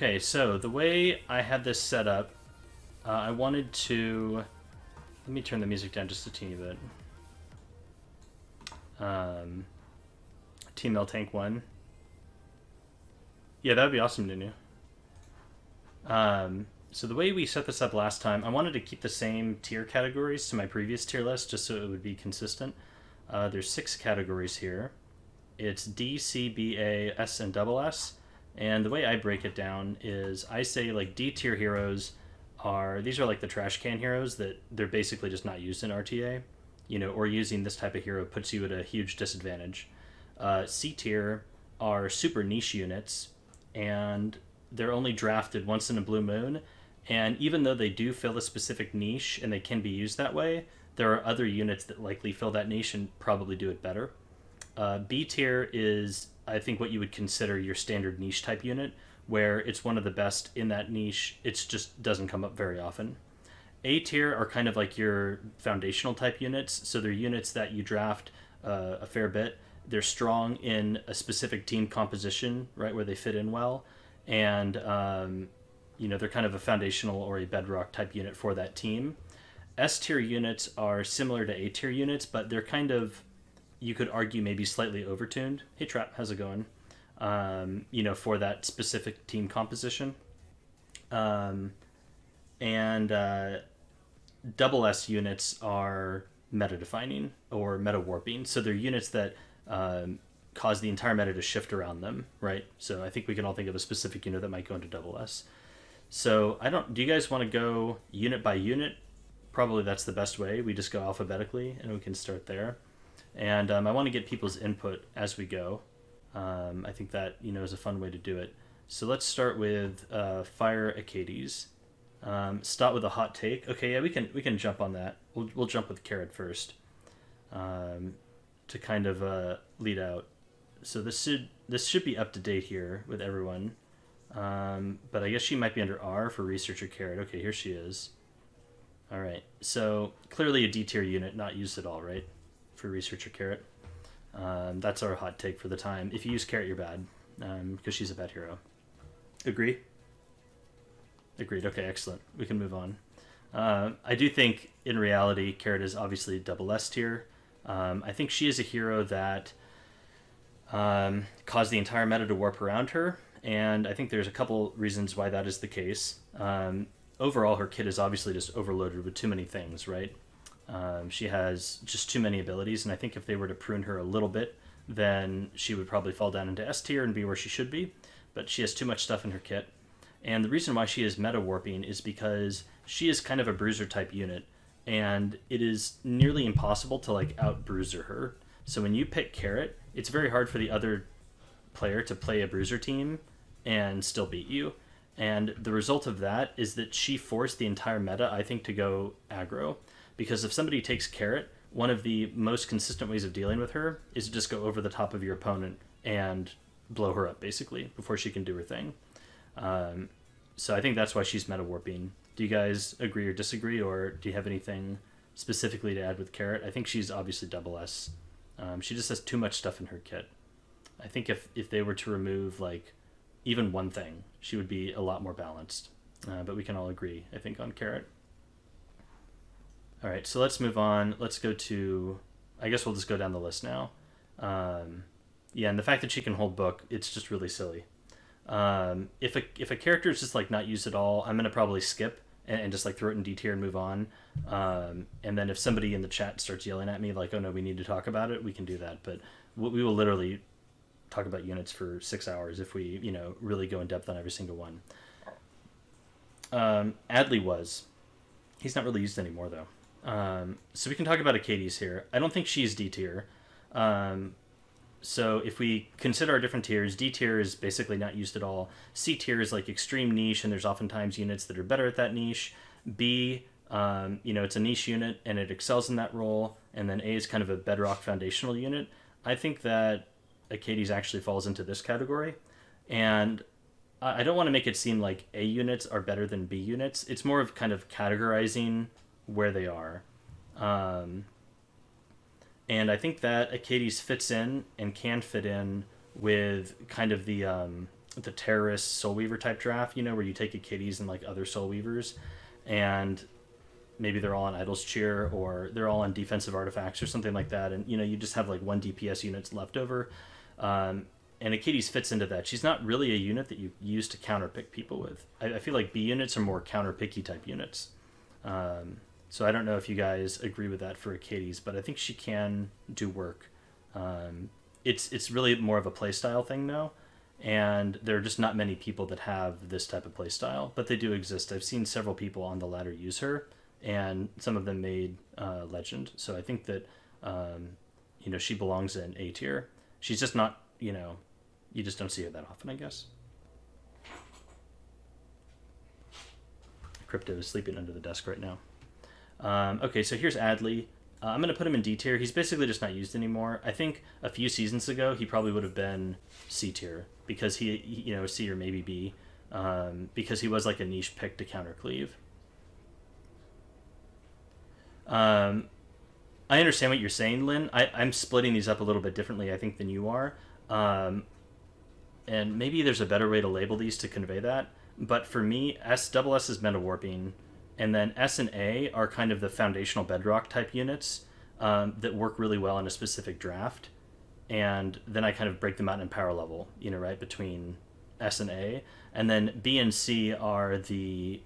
Okay, so the way I had this set up, I wanted to... Let me turn the music down just a teeny bit. Team L Tank 1. Yeah, that would be awesome, Nunu. So the way we set this up last time, I wanted to keep the same tier categories to my previous tier list, just so it would be consistent. There's 6 categories here. It's D, C, B, A, S, and double S. And the way I break it down is I say like D tier heroes these are like the trash can heroes that they're basically just not used in RTA, or using this type of hero puts you at a huge disadvantage. C tier are super niche units, and they're only drafted once in a blue moon, and even though they do fill a specific niche and they can be used that way, there are other units that likely fill that niche and probably do it better. B tier is, I think, what you would consider your standard niche type unit, where it's one of the best in that niche. It just doesn't come up very often. A tier are kind of like your foundational type units, so they're units that you draft a fair bit. They're strong in a specific team composition, right, where they fit in well, and they're kind of a foundational or a bedrock type unit for that team. S tier units are similar to A tier units, but they're kind of, you could argue, maybe slightly overtuned. Hey Trap, how's it going? For that specific team composition. And double S units are meta defining or meta warping, so they're units that cause the entire meta to shift around them, right? So I think we can all think of a specific unit that might go into double S. So do you guys want to go unit by unit? Probably that's the best way. We just go alphabetically and we can start there. And I want to get people's input as we go. I think that is a fun way to do it. So let's start with Fire Acades. Start with a hot take. Okay, yeah, we can jump on that. We'll jump with Carrot first, to kind of lead out. So this should be up to date here with everyone. But I guess she might be under R for Researcher Carrot. Okay, here she is. All right. So clearly a D tier unit, not used at all, right? For Researcher Carrot. That's our hot take for the time. If you use Carrot, you're bad, because she's a bad hero. Agree? Agreed. Okay, excellent. We can move on. I do think, in reality, Carrot is obviously double S tier. I think she is a hero that caused the entire meta to warp around her, and I think there's a couple reasons why that is the case. Overall, her kit is obviously just overloaded with too many things, right? She has just too many abilities, and I think if they were to prune her a little bit, then she would probably fall down into S tier and be where she should be, but she has too much stuff in her kit. And the reason why she is meta warping is because she is kind of a bruiser type unit, and it is nearly impossible to out bruiser her. So when you pick Carrot, it's very hard for the other player to play a bruiser team and still beat you. And the result of that is that she forced the entire meta, I think, to go aggro. Because if somebody takes Carrot, one of the most consistent ways of dealing with her is to just go over the top of your opponent and blow her up, basically, before she can do her thing. So I think that's why she's meta warping. Do you guys agree or disagree, or do you have anything specifically to add with Carrot? I think she's obviously double S. She just has too much stuff in her kit. I think if they were to remove even one thing, she would be a lot more balanced. But we can all agree, I think, on Carrot. All right, so let's move on. Let's go to, I guess we'll just go down the list now. Yeah, and the fact that she can hold book, it's just really silly. If a character is just not used at all, I'm gonna probably skip and just throw it in D tier and move on. And then if somebody in the chat starts yelling at me oh no, we need to talk about it, we can do that. But we will literally talk about units for 6 hours if we really go in depth on every single one. Adley he's not really used anymore though. So we can talk about Acades here. I don't think she's D tier. So if we consider our different tiers, D tier is basically not used at all. C tier is extreme niche, and there's oftentimes units that are better at that niche. B, it's a niche unit and it excels in that role. And then A is kind of a bedrock foundational unit. I think that Acades actually falls into this category. And I don't want to make it seem like A units are better than B units. It's more of kind of categorizing where they are. And I think that Acades fits in and can fit in with kind of the the terrorist Soul Weaver type draft, where you take a kitties and like other Soul Weavers, and maybe they're all on Idol's Cheer or they're all on defensive artifacts or something like that, and you just have like 1 DPS units left over, and a kitties fits into that. She's not really a unit that you use to counterpick people with. I feel like B units are more counterpicky type units. So I don't know if you guys agree with that for Achilles, but I think she can do work. It's really more of a playstyle thing though, and there are just not many people that have this type of playstyle, but they do exist. I've seen several people on the ladder use her, and some of them made Legend. So I think that she belongs in A tier. She's just not, you just don't see her that often, I guess. Crypto is sleeping under the desk right now. Okay, so here's Adley. I'm going to put him in D tier. He's basically just not used anymore. I think a few seasons ago, he probably would have been C tier, because he C or maybe B, because he was like a niche pick to counter cleave. I understand what you're saying, Lynn. I'm splitting these up a little bit differently, I think, than you are. And maybe there's a better way to label these to convey that. But for me, double S is meta warping, and then S and A are kind of the foundational bedrock type units that work really well in a specific draft. And then I kind of break them out in power level, right, between S and A. And then B and C are the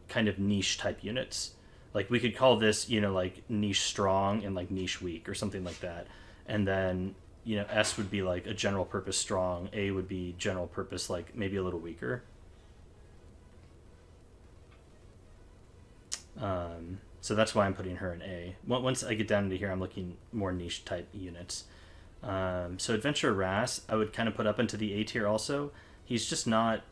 kind of niche type units. Like we could call this, like niche strong and like niche weak or something like that. And then, S would be like a general purpose strong. A would be general purpose, like maybe a little weaker. So that's why I'm putting her in A. Once I get down into here, I'm looking more niche type units. So Adventurer Ras, I would kind of put up into the A tier also. He's not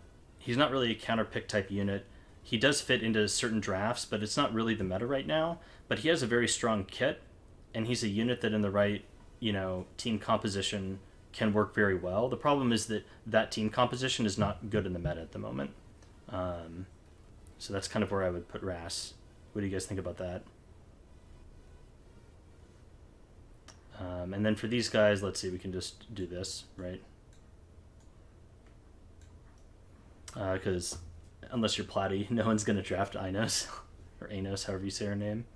really a counter pick type unit. He does fit into certain drafts, but it's not really the meta right now. But he has a very strong kit, and he's a unit that in the right, team composition can work very well. The problem is that team composition is not good in the meta at the moment. So that's kind of where I would put Ras. What do you guys think about that? And then for these guys, let's see, we can just do this, right? Because unless you're Platy, no one's going to draft Inos, or Anos, however you say her name.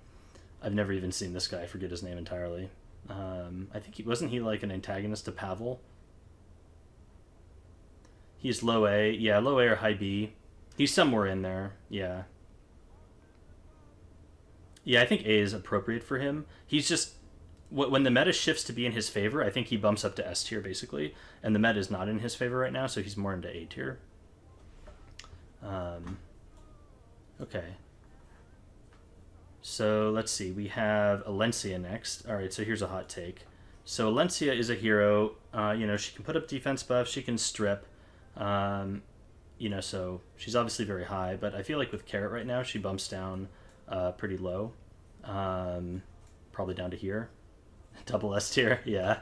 I've never even seen this guy. I forget his name entirely. I think wasn't he like an antagonist to Pavel? He's low A. Yeah, low A or high B. He's somewhere in there. Yeah. Yeah, I think A is appropriate for him. He's just... When the meta shifts to be in his favor, I think he bumps up to S tier, basically. And the meta is not in his favor right now, so he's more into A tier. Okay. So, let's see. We have Alencia next. Alright, so here's a hot take. So, Alencia is a hero. She can put up defense buffs. She can strip. So she's obviously very high. But I feel like with Carrot right now, she bumps down pretty low. Probably down to here. Double S tier, yeah.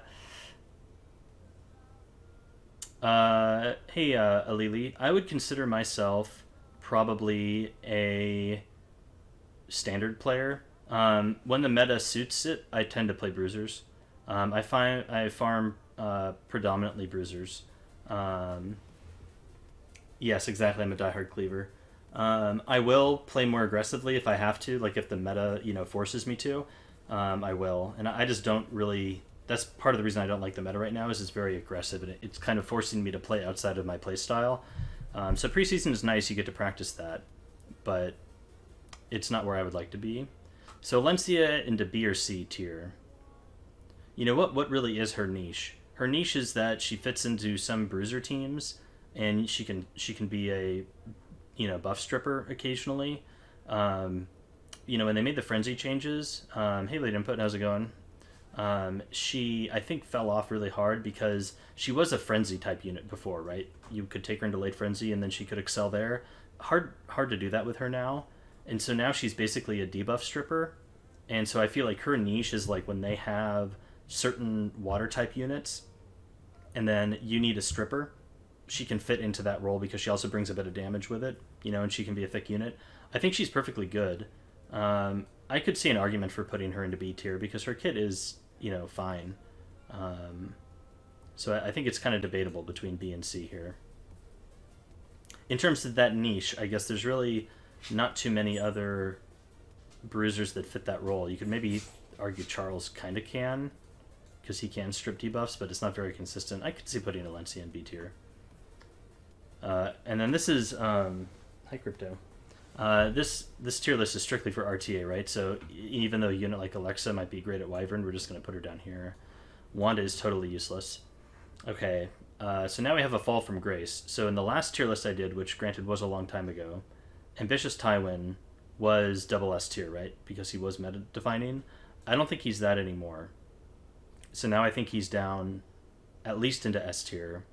Hey, Alili, I would consider myself probably a standard player. When the meta suits it, I tend to play bruisers. I farm predominantly bruisers. Yes, exactly. I'm a diehard cleaver. I will play more aggressively if I have to, like if the meta, forces me to. I will, and I just don't really. That's part of the reason I don't like the meta right now. Is it's very aggressive, and it's kind of forcing me to play outside of my play style. So preseason is nice; you get to practice that, but it's not where I would like to be. So Alencia into B or C tier. What really is her niche? Her niche is that she fits into some bruiser teams, and she can be a buff stripper occasionally. When they made the frenzy changes, hey late input, how's it going? She, I think, fell off really hard because she was a frenzy type unit before, right? You could take her into late frenzy and then she could excel there. Hard to do that with her now. And so now she's basically a debuff stripper. And so I feel like her niche is like when they have certain water type units and then you need a stripper, she can fit into that role because she also brings a bit of damage with it, and she can be a thick unit. I think she's perfectly good. I could see an argument for putting her into B tier because her kit is, fine. So I think it's kind of debatable between B and C here. in terms of that niche, I guess there's really not too many other bruisers that fit that role. You could maybe argue Charles kind of can, because he can strip debuffs, but it's not very consistent. I could see putting Alencia in B tier. And then this is hi Crypto. This tier list is strictly for RTA, right? So even though a unit like Alexa might be great at Wyvern, we're just going to put her down here. Wanda is totally useless. Okay, so now we have a fall from grace. So in the last tier list I did, which granted was a long time ago, Ambitious Tywin was double S tier, right? Because he was meta defining. I don't think he's that anymore. So now I think he's down at least into S tier.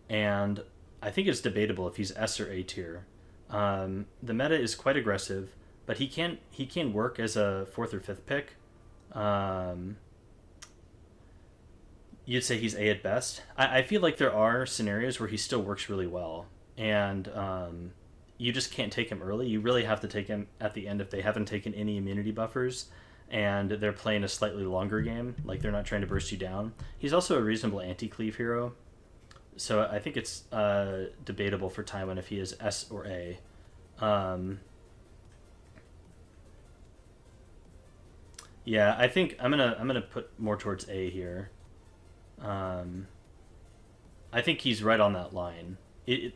And I think it's debatable if he's S or A tier. The meta is quite aggressive, but he can work as a 4th or 5th pick. You'd say he's A at best. I feel like there are scenarios where he still works really well, and you just can't take him early. You really have to take him at the end if they haven't taken any immunity buffers, and they're playing a slightly longer game, like they're not trying to burst you down. He's also a reasonable anti-cleave hero, so I think it's debatable for Tywin if he is S or A. Yeah, I think I'm gonna put more towards A here. I think he's right on that line.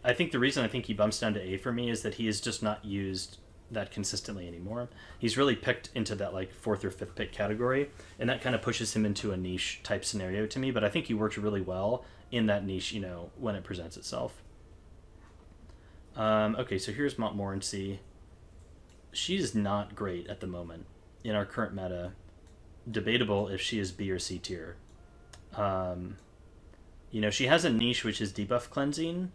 I think the reason I think he bumps down to A for me is that he is just not used that consistently anymore. He's really picked into that like 4th or 5th pick category, and that kind of pushes him into a niche type scenario to me, but I think he works really well in that niche, you know, when it presents itself. Okay, so here's Montmorency. She's not great at the moment in our current meta. Debatable if she is B or C tier. You know, she has a niche which is debuff cleansing,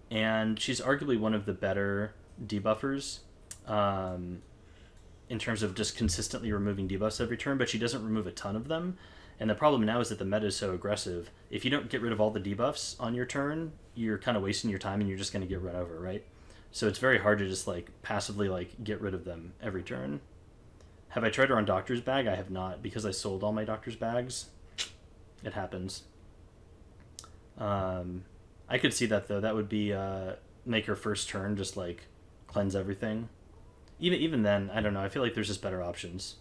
and she's arguably one of the better debuffers in terms of just consistently removing debuffs every turn, but she doesn't remove a ton of them. And the problem now is that the meta is so aggressive. If you don't get rid of all the debuffs on your turn, you're kind of wasting your time and you're just going to get run over, right? So it's very hard to just like passively like get rid of them every turn. Have I tried her on Doctor's Bag? I have not, because I sold all my Doctor's Bags. It happens. I could see that though. That would be make her first turn just like cleanse everything. Even then, I don't know. I feel like there's just better options.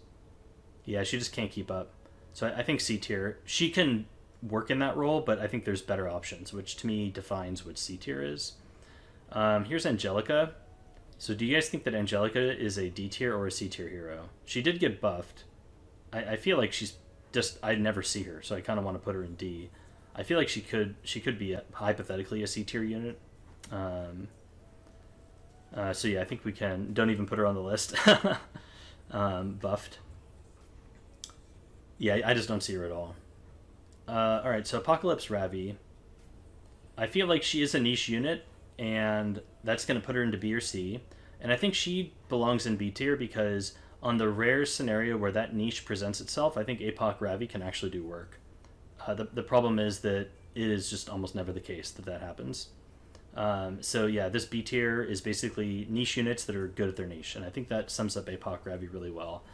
Yeah, she just can't keep up. So I think C tier. She can work in that role, but I think there's better options, which to me defines what C tier is. Here's Angelica. So do you guys think that Angelica is a D tier or a C tier hero? She did get buffed. I feel like she's just, I never see her, so I kind of want to put her in D. I feel like she could be hypothetically a C tier unit. So yeah, I think we can. Don't even put her on the list. Buffed. Yeah, I just don't see her at all. All right, so Apocalypse Ravi. I feel like she is a niche unit, and that's going to put her into B or C. And I think she belongs in B tier because on the rare scenario where that niche presents itself, I think Apoc Ravi can actually do work. The problem is that it is just almost never the case that happens. So yeah, this B tier is basically niche units that are good at their niche, and I think that sums up Apoc Ravi really well.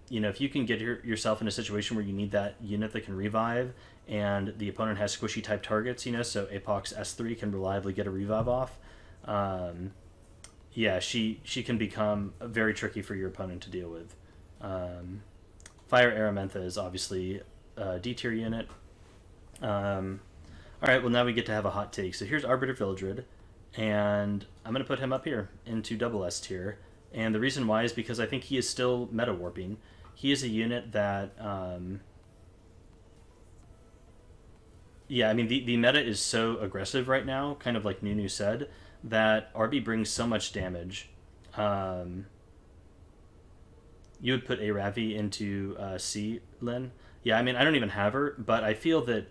You know, if you can get yourself in a situation where you need that unit that can revive, and the opponent has squishy type targets, you know, so Apoc's S3 can reliably get a revive off. Yeah, she can become very tricky for your opponent to deal with. Fire Aramantha is obviously a D tier unit. Alright, well now we get to have a hot take. So here's Arbiter Vildred, and I'm going to put him up here into double S tier. And the reason why is because I think he is still meta warping. He is a unit that... yeah, I mean, the meta is so aggressive right now, kind of like Nunu said, that RB brings so much damage. You would put a Ravi into C, Lynn? Yeah, I mean, I don't even have her, but I feel that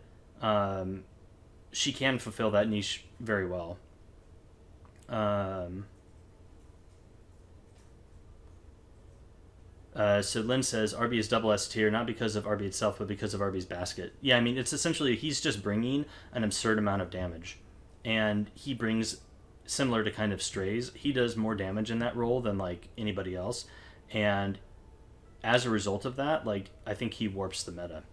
she can fulfill that niche very well. So Lynn says RB is double S tier, not because of RB itself, but because of RB's basket. Yeah, I mean, it's essentially, he's just bringing an absurd amount of damage. And he brings, similar to kind of Strays, he does more damage in that role than, like, anybody else. And as a result of that, like, I think he warps the meta.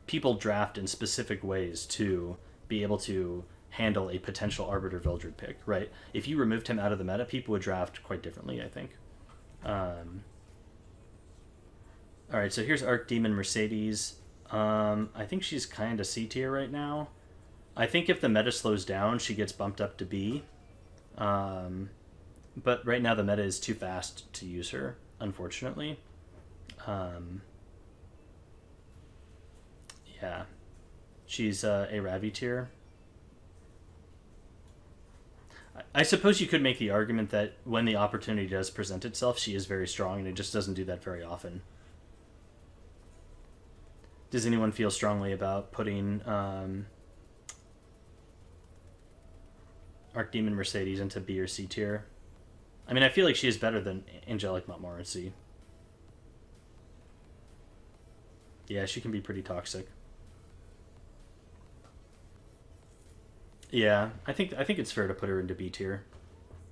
People draft in specific ways to be able to handle a potential Arbiter Vildred pick, right? If you removed him out of the meta, people would draft quite differently, I think. Alright, so here's Archdemon Mercedes. I think she's kind of C tier right now. I think if the meta slows down, she gets bumped up to B. But right now the meta is too fast to use her, unfortunately. Yeah. She's a Ravi tier. I suppose you could make the argument that when the opportunity does present itself, she is very strong, and it just doesn't do that very often. Does anyone feel strongly about putting Archdemon Mercedes into B or C tier? I mean, I feel like she is better than Angelic Montmorency. Yeah, she can be pretty toxic. Yeah, I think it's fair to put her into B tier.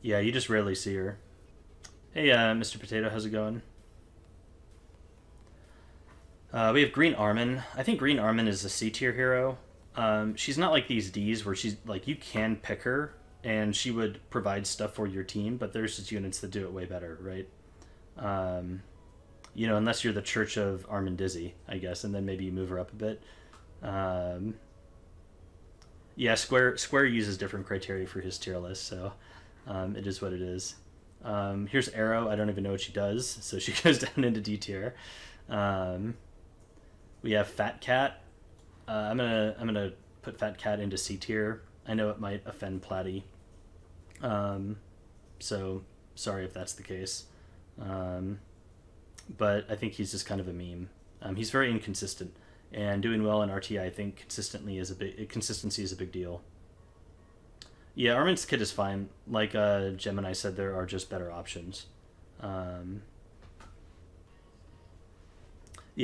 Yeah, you just rarely see her. Hey, Mr. Potato, how's it going? We have Green Armin. I think Green Armin is a C tier hero. She's not like these Ds where she's like, you can pick her and she would provide stuff for your team, but there's just units that do it way better, right? You know, unless you're the Church of Armin Dizzy, I guess, and then maybe you move her up a bit. Yeah, Square uses different criteria for his tier list, so it is what it is. Here's Arrow. I don't even know what she does, so she goes down into D tier. We have Fat Cat. I'm gonna put Fat Cat into C tier. I know it might offend Platy, so sorry if that's the case. But I think he's just kind of a meme. He's very inconsistent. And doing well in RTA, I think consistency is a big deal. Yeah, Armin's kit is fine. Like Gemini said, there are just better options. Yeah,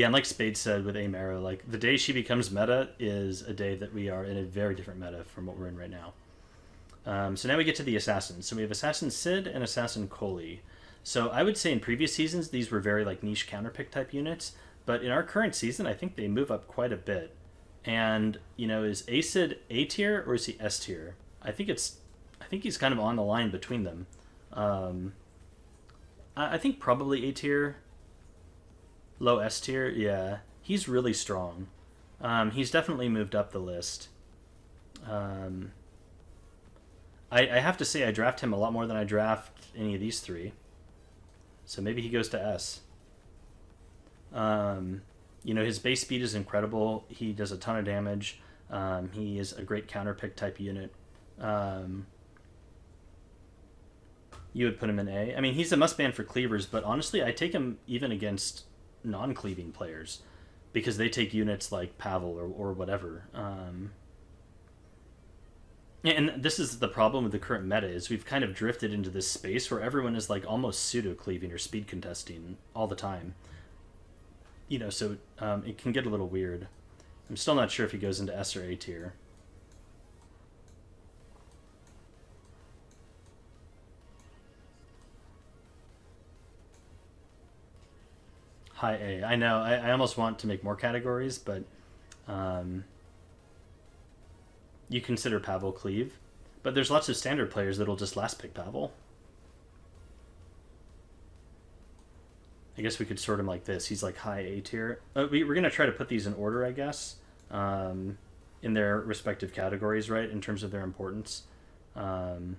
and like Spade said with Aim Arrow, like the day she becomes meta is a day that we are in a very different meta from what we're in right now. So now we get to the Assassins. So we have Assassin Sid and Assassin Coley. So I would say in previous seasons, these were very like niche counterpick type units. But in our current season, I think they move up quite a bit. And, you know, is Acid A tier or is he S tier? I think he's kind of on the line between them. I think probably A tier. Low S tier, yeah. He's really strong. He's definitely moved up the list. I have to say I draft him a lot more than I draft any of these three. So maybe he goes to S. You know, his base speed is incredible. He does a ton of damage. He is a great counterpick type unit. You would put him in A. I mean, he's a must-ban for cleavers, but honestly, I take him even against non-cleaving players because they take units like Pavel or whatever. And this is the problem with the current meta is we've kind of drifted into this space where everyone is like almost pseudo-cleaving or speed contesting all the time. You know, so it can get a little weird. I'm still not sure if he goes into S or A tier. High A. I know. I almost want to make more categories, but you consider Pavel cleave. But there's lots of standard players that'll just last pick Pavel. I guess we could sort him like this. He's like high A tier. We're going to try to put these in order, I guess, in their respective categories, right, in terms of their importance. You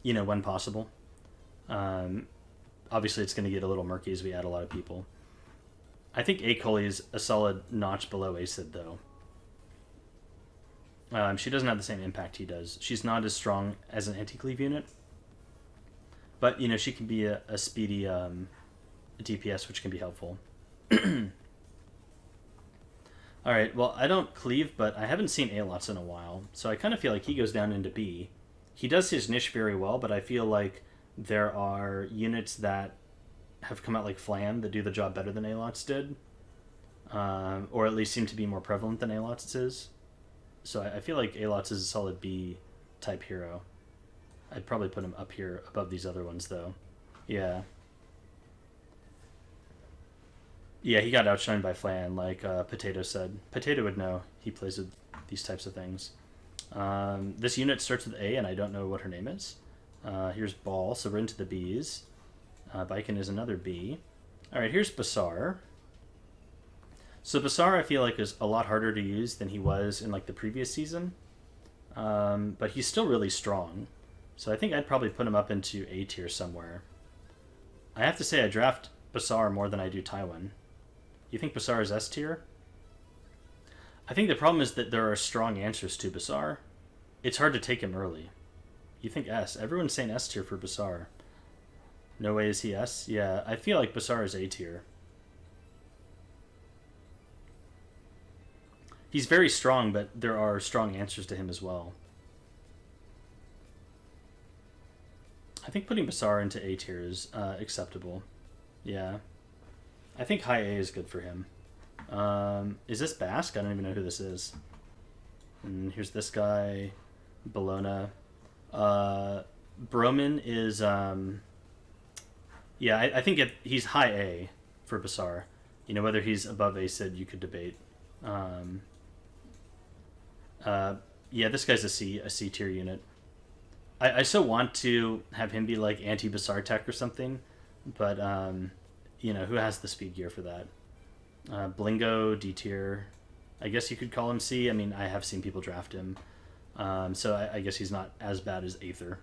know, when possible. Obviously, it's going to get a little murky as we add a lot of people. I think A. Coley is a solid notch below Acid, though. She doesn't have the same impact he does. She's not as strong as an anti-cleave unit. But, you know, she can be a speedy DPS, which can be helpful. Alright, well, I don't cleave, but I haven't seen A-Lots in a while. So I kind of feel like he goes down into B. He does his niche very well, but I feel like there are units that have come out like Flam that do the job better than A-Lots did. Or at least seem to be more prevalent than A-Lots is. So I feel like A-Lots is a solid B-type hero. I'd probably put him up here above these other ones, though. Yeah. Yeah, he got outshined by Flan, like Potato said. Potato would know. He plays with these types of things. This unit starts with A, and I don't know what her name is. Here's Ball, so we're into the Bs. Biken is another B. Alright, here's Basar. So Basar, I feel like, is a lot harder to use than he was in like the previous season. But he's still really strong. So I think I'd probably put him up into A tier somewhere. I have to say I draft Basar more than I do Tywin. You think Basar is S tier? I think the problem is that there are strong answers to Basar. It's hard to take him early. You think S. Everyone's saying S tier for Basar. No way is he S? Yeah, I feel like Basar is A tier. He's very strong, but there are strong answers to him as well. I think putting Basar into A tier is acceptable. Yeah. I think high A is good for him. Is this Basque? I don't even know who this is. And here's this guy. Bologna. Broman is... yeah, I think he's high A for Basar. You know, whether he's above A Sid, you could debate. Yeah, this guy's a C tier unit. I so want to have him be like anti-Basar tech or something, but you know, who has the speed gear for that? Blingo, D tier. I guess you could call him C. I mean, I have seen people draft him, so I guess he's not as bad as Aether.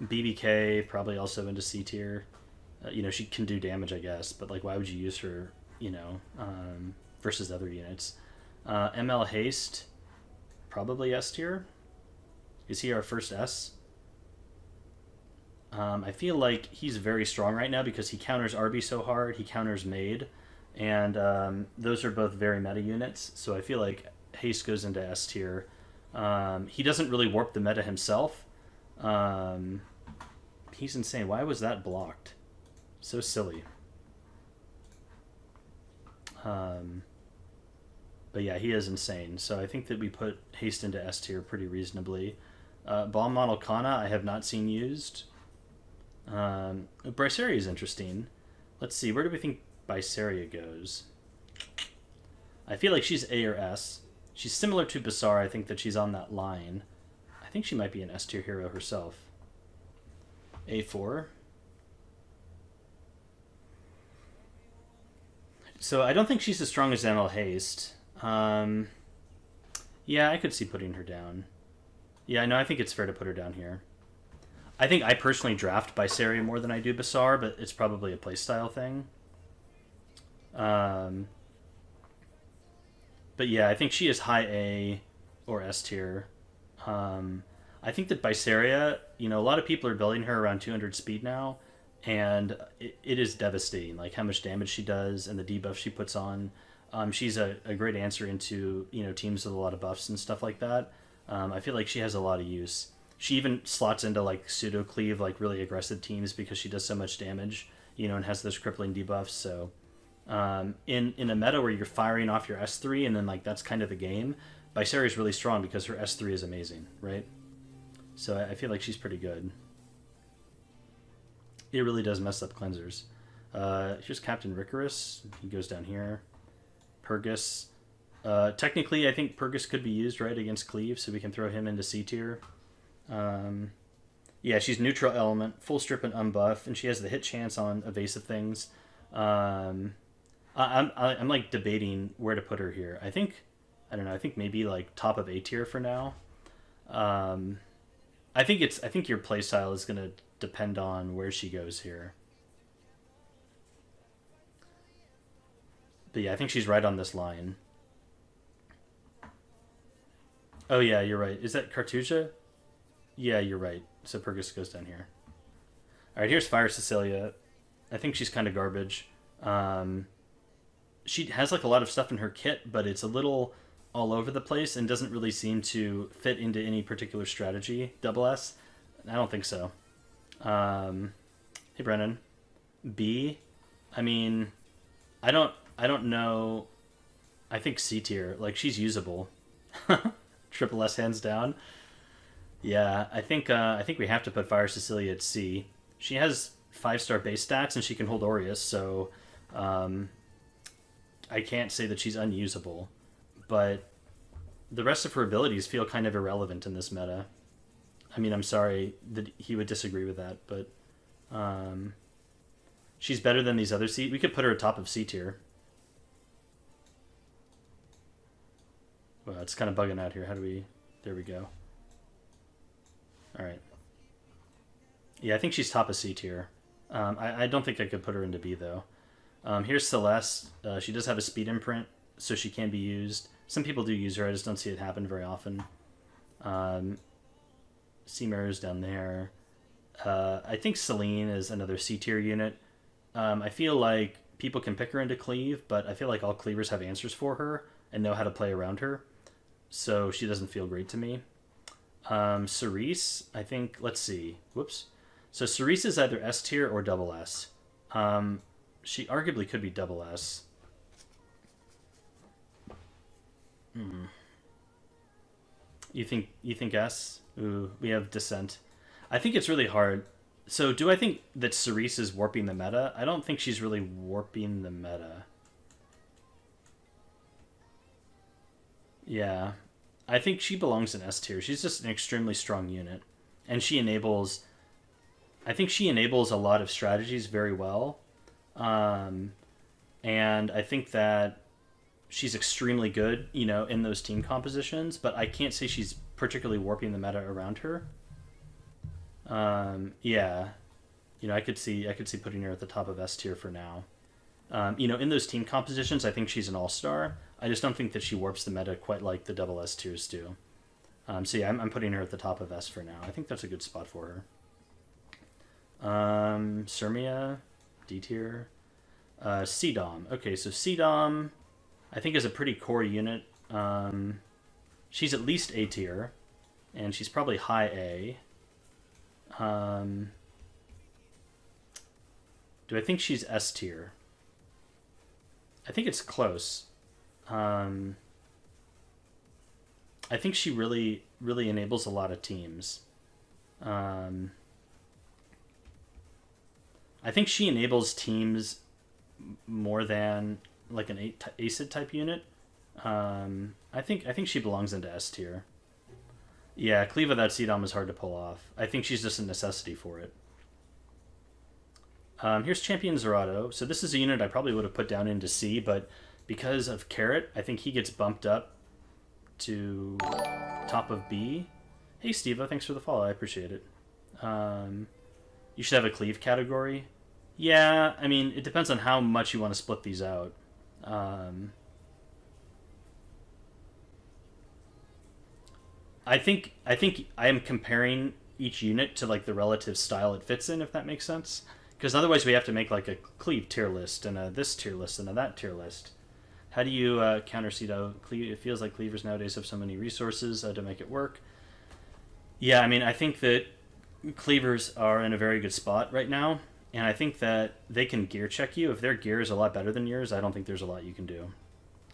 BBK probably also into C tier. You know, she can do damage, I guess, but like, why would you use her? You know, versus other units. ML Haste, probably S tier. Is he our first S? I feel like he's very strong right now because he counters RB so hard, he counters Maid, and those are both very meta units, so I feel like Haste goes into S tier. He doesn't really warp the meta himself. He's insane. Why was that blocked? So silly. But yeah, he is insane. So I think that we put Haste into S tier pretty reasonably. Bomb Model Kana I have not seen used. Bryceria is interesting. Let's see, where do we think Bryceria goes? I feel like she's A or S. She's similar to Basar. I think that she's on that line. I think she might be an S tier hero herself. A4. So I don't think she's as strong as ML Haste. Yeah, I could see putting her down. Yeah, no, I think it's fair to put her down here. I think I personally draft Bryceria more than I do Basar, but it's probably a playstyle thing. But yeah, I think she is high A or S tier. I think that Bryceria, you know, a lot of people are building her around 200 speed now, and it is devastating, like how much damage she does and the debuff she puts on. She's a great answer into, you know, teams with a lot of buffs and stuff like that. I feel like she has a lot of use. She even slots into like pseudo cleave, like really aggressive teams because she does so much damage, you know, and has those crippling debuffs. So in a meta where you're firing off your S3 and then like that's kind of the game, Bryceria is really strong because her S3 is amazing, right? So I feel like she's pretty good. It really does mess up cleansers. Here's Captain Rickarus. He goes down here. Purgus. Technically, I think Purgus could be used, right, against Cleave, so we can throw him into C tier. Yeah, she's neutral element, full strip and unbuff, and she has the hit chance on evasive things. I'm like debating where to put her here. I think maybe like top of A tier for now. I think your playstyle is gonna depend on where she goes here. But yeah, I think she's right on this line. Oh yeah, you're right. Is that Cartuja? Yeah, you're right. So Purgus goes down here. Alright, here's Fire Cecilia. I think she's kind of garbage. She has like a lot of stuff in her kit, but it's a little all over the place and doesn't really seem to fit into any particular strategy. Double S? I don't think so. Hey Brennan. B? I mean, I don't know. I think C tier. Like, she's usable. Triple S hands down. Yeah, I think we have to put Fire Cecilia at C. She has 5-star base stats and she can hold Aureus, so I can't say that she's unusable. But the rest of her abilities feel kind of irrelevant in this meta. I mean, I'm sorry that he would disagree with that, but she's better than these other C. We could put her atop of C tier. Well, it's kind of bugging out here. How do we... There we go. Alright. Yeah, I think she's top of C tier. I don't think I could put her into B, though. Here's Celeste. She does have a speed imprint, so she can be used. Some people do use her. I just don't see it happen very often. C Mirror's down there. I think Celine is another C tier unit. I feel like people can pick her into cleave, but I feel like all cleavers have answers for her and know how to play around her. So she doesn't feel great to me. Cerise, I think, let's see. Whoops. So Cerise is either S tier or double S. She arguably could be double S. You think S? Ooh, we have Descent. I think it's really hard. So do I think that Cerise is warping the meta? I don't think she's really warping the meta. Yeah. I think she belongs in S tier. She's just an extremely strong unit. And she enables... I think she enables a lot of strategies very well. And I think that she's extremely good, you know, in those team compositions, but I can't say she's particularly warping the meta around her. Yeah. You know, I could see putting her at the top of S tier for now. You know, in those team compositions, I think she's an all-star. I just don't think that she warps the meta quite like the double S tiers do. So yeah, I'm putting her at the top of S for now. I think that's a good spot for her. Sermia D Tier. C-Dom. Okay, so C-Dom, I think, is a pretty core unit. She's at least A tier, and she's probably high A. Do I think she's S tier? I think it's close. I think she really enables a lot of teams. I think she enables teams more than like an ACID type unit. I think she belongs into S tier. Yeah, cleave without C-Dom is hard to pull off. I think she's just a necessity for it. Here's Champion Zerato. So this is a unit I probably would have put down into C, but because of Carrot, I think he gets bumped up to top of B. Hey, Steva, thanks for the follow. I appreciate it. You should have a cleave category. Yeah, I mean, it depends on how much you want to split these out. I think I am comparing each unit to like the relative style it fits in, if that makes sense. Because otherwise we have to make like a cleave tier list and a this tier list and a that tier list. How do you counter Cedo? It feels like cleavers nowadays have so many resources to make it work. Yeah, I mean, I think that cleavers are in a very good spot right now, and I think that they can gear check you. If their gear is a lot better than yours, I don't think there's a lot you can do.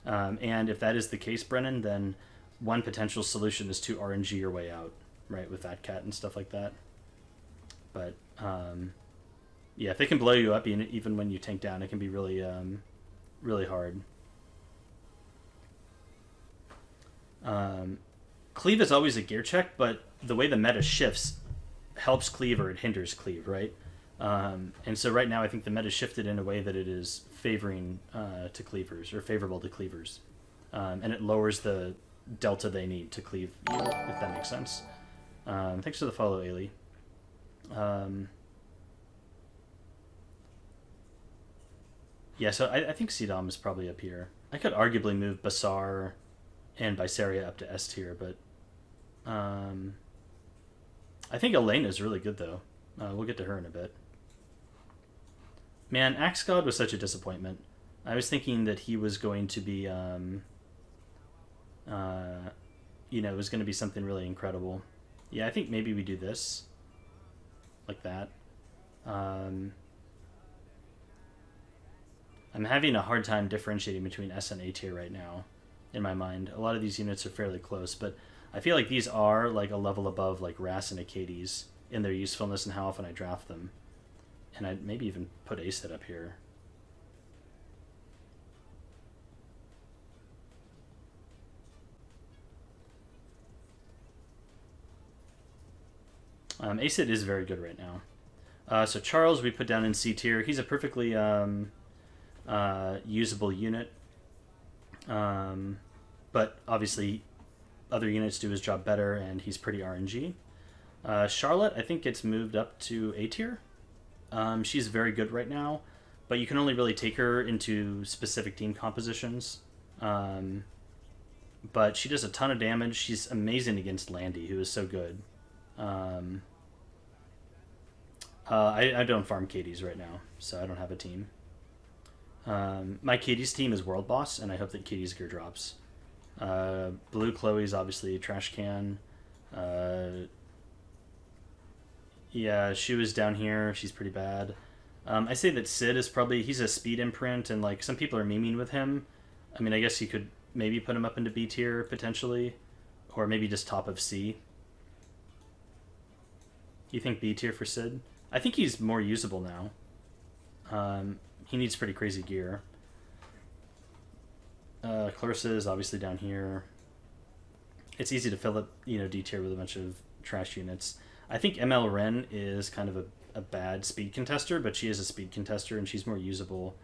And if that is the case, Brennan, then one potential solution is to RNG your way out, right, with that cat and stuff like that. But yeah, if they can blow you up even when you tank down, it can be really really hard. Cleave is always a gear check, but the way the meta shifts helps cleave or it hinders cleave, right? And so right now I think the meta shifted in a way that it is favoring to cleavers, or favorable to cleavers. And it lowers the delta they need to cleave you, if that makes sense. Thanks for the follow, Ailey. Yeah, so I think C-Dom is probably up here. I could arguably move Basar and Bisaria up to S tier, but I think Elena is really good, though. We'll get to her in a bit. Man, Axe God was such a disappointment. I was thinking that he was going to be, you know, it was going to be something really incredible. Yeah, I think maybe we do this. Like that. I'm having a hard time differentiating between S and A tier right now, in my mind. A lot of these units are fairly close, but I feel like these are like a level above like Ras and Acades in their usefulness and how often I draft them. And I'd maybe even put ACID up here. Acid is very good right now. So Charles we put down in C tier. He's a perfectly usable unit. But obviously other units do his job better, and he's pretty RNG. Charlotte, I think, gets moved up to A tier. She's very good right now, but you can only really take her into specific team compositions. But she does a ton of damage. She's amazing against Landy, who is so good. I don't farm Katie's right now, so I don't have a team. My Katie's team is World Boss, and I hope that Katie's gear drops. Blue Chloe's obviously a trash can. Yeah, she was down here. She's pretty bad. I say that Sid is probably... He's a speed imprint, and like some people are memeing with him. I mean, I guess you could maybe put him up into B tier, potentially. Or maybe just top of C. You think B tier for Sid? I think he's more usable now. He needs pretty crazy gear. Clarissa is obviously down here. It's easy to fill up, D tier with a bunch of trash units. I think ML Ren is kind of a bad speed contester, but she is a speed contester, and she's more usable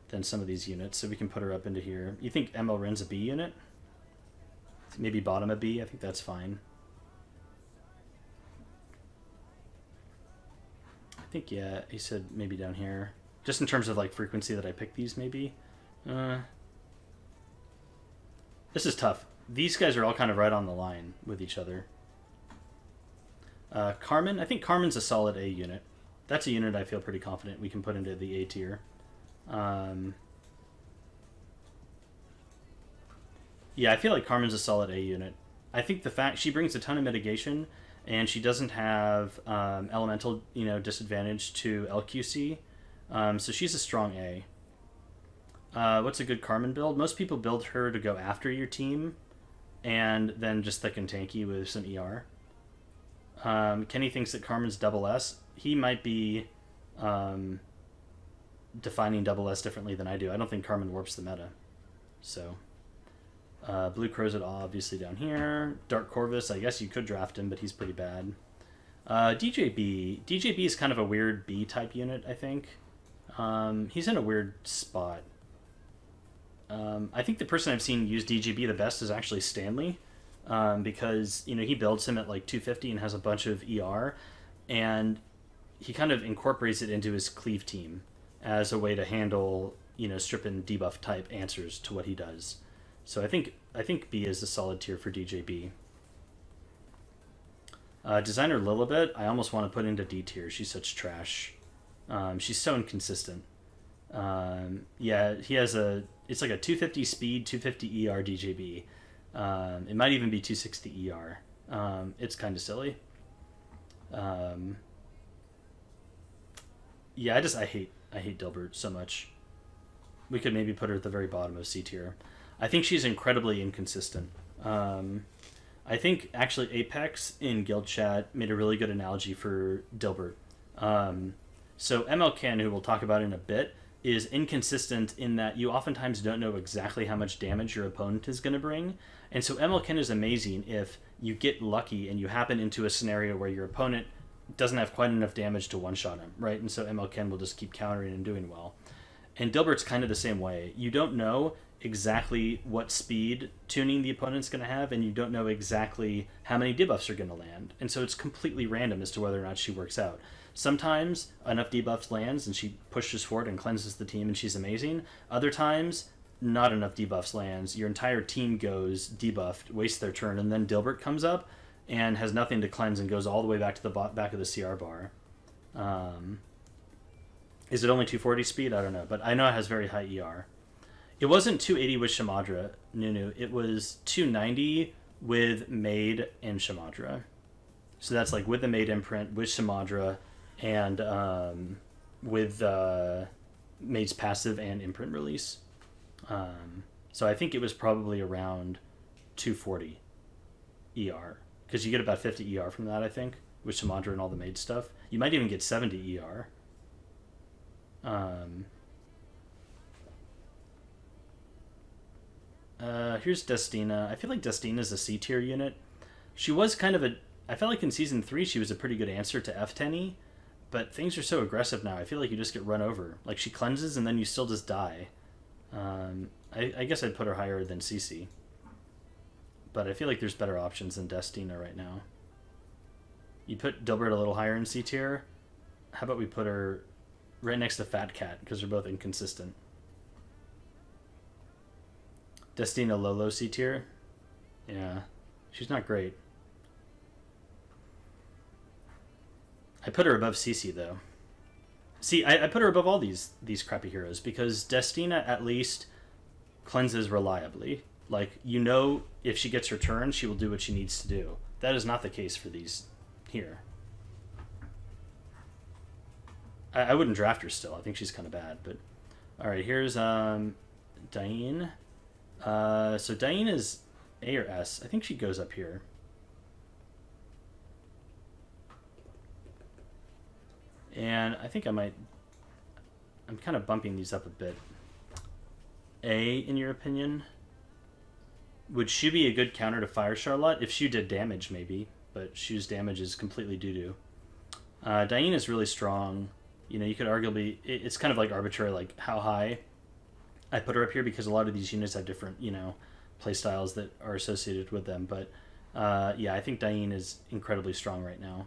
than some of these units, so we can put her up into here. You think ML Ren's a B unit? Maybe bottom a B? I think that's fine. I think, yeah, he said maybe down here. Just in terms of, like, frequency that I pick these, maybe. This is tough. These guys are all kind of right on the line with each other. Carmen, I think Carmen's a solid A unit. That's a unit I feel pretty confident we can put into the A tier. Yeah, I feel like Carmen's a solid A unit. I think the fact she brings a ton of mitigation, and she doesn't have elemental, disadvantage to LQC. So she's a strong A. What's a good Carmen build? Most people build her to go after your team, and then just thick and tanky with some ER. Kenny thinks that Carmen's double S. He might be defining double S differently than I do. I don't think Carmen warps the meta. So, Blue Crow's obviously down here. Dark Corvus, I guess you could draft him, but he's pretty bad. DJB. DJB is kind of a weird B-type unit, I think. He's in a weird spot. I think the person I've seen use DJB the best is actually Stanley. Because, he builds him at like 250 and has a bunch of ER, and he kind of incorporates it into his cleave team as a way to handle, strip and debuff type answers to what he does. So I think B is a solid tier for DJB. Designer Lilibet, I almost want to put into D tier. She's such trash. She's so inconsistent. Yeah, he has it's like a 250 speed, 250 ER DJB. It might even be 260 ER. It's kind of silly. Yeah, I hate Dilbert so much. We could maybe put her at the very bottom of C tier. I think she's incredibly inconsistent. I think actually Apex in Guild Chat made a really good analogy for Dilbert. So ML Ken, who we'll talk about in a bit, is inconsistent in that you oftentimes don't know exactly how much damage your opponent is going to bring. And so ML Ken is amazing if you get lucky and you happen into a scenario where your opponent doesn't have quite enough damage to one-shot him, right? And so ML Ken will just keep countering and doing well. And Dilbert's kind of the same way. You don't know exactly what speed tuning the opponent's going to have, and you don't know exactly how many debuffs are going to land. And so it's completely random as to whether or not she works out. Sometimes enough debuffs lands and she pushes forward and cleanses the team and she's amazing. Other times, not enough debuffs lands. Your entire team goes debuffed, wastes their turn, and then Dilbert comes up and has nothing to cleanse and goes all the way back to the back of the CR bar. Is it only 240 speed? I don't know, but I know it has very high ER. It wasn't 280 with Shamadra, Nunu. It was 290 with Maid and Shamadra. So that's like with the Maid imprint, with Shamadra, and with Maid's passive and imprint release. So I think it was probably around 240 ER. Because you get about 50 ER from that, I think, with Shamadra and all the Maid stuff. You might even get 70 ER. Here's Destina. I feel like Destina is a C tier unit. She was kind of I felt like in season 3 she was a pretty good answer to F10E, but things are so aggressive now. I feel like you just get run over. Like, she cleanses and then you still just die. I guess I'd put her higher than Cece. But I feel like there's better options than Destina right now. You put Dilbert a little higher in C tier. How about we put her right next to Fat Cat, because they're both inconsistent. Destina low C tier. Yeah, she's not great. I put her above Cece though. See, I put her above all these crappy heroes because Destina at least cleanses reliably. Like, you know, if she gets her turn, she will do what she needs to do. That is not the case for these here. I wouldn't draft her still. I think she's kind of bad. But all right, here's Diane. So Diane is A or S. I think she goes up here. And I think I'm kind of bumping these up a bit. A, in your opinion? Would Shu be a good counter to Fire Charlotte? If Shu did damage, maybe. But Shu's damage is completely doo-doo. Diane is really strong. You know, you could arguably... It's kind of like arbitrary, like, how high I put her up here, because a lot of these units have different, you know, playstyles that are associated with them. But, yeah, I think Diane is incredibly strong right now.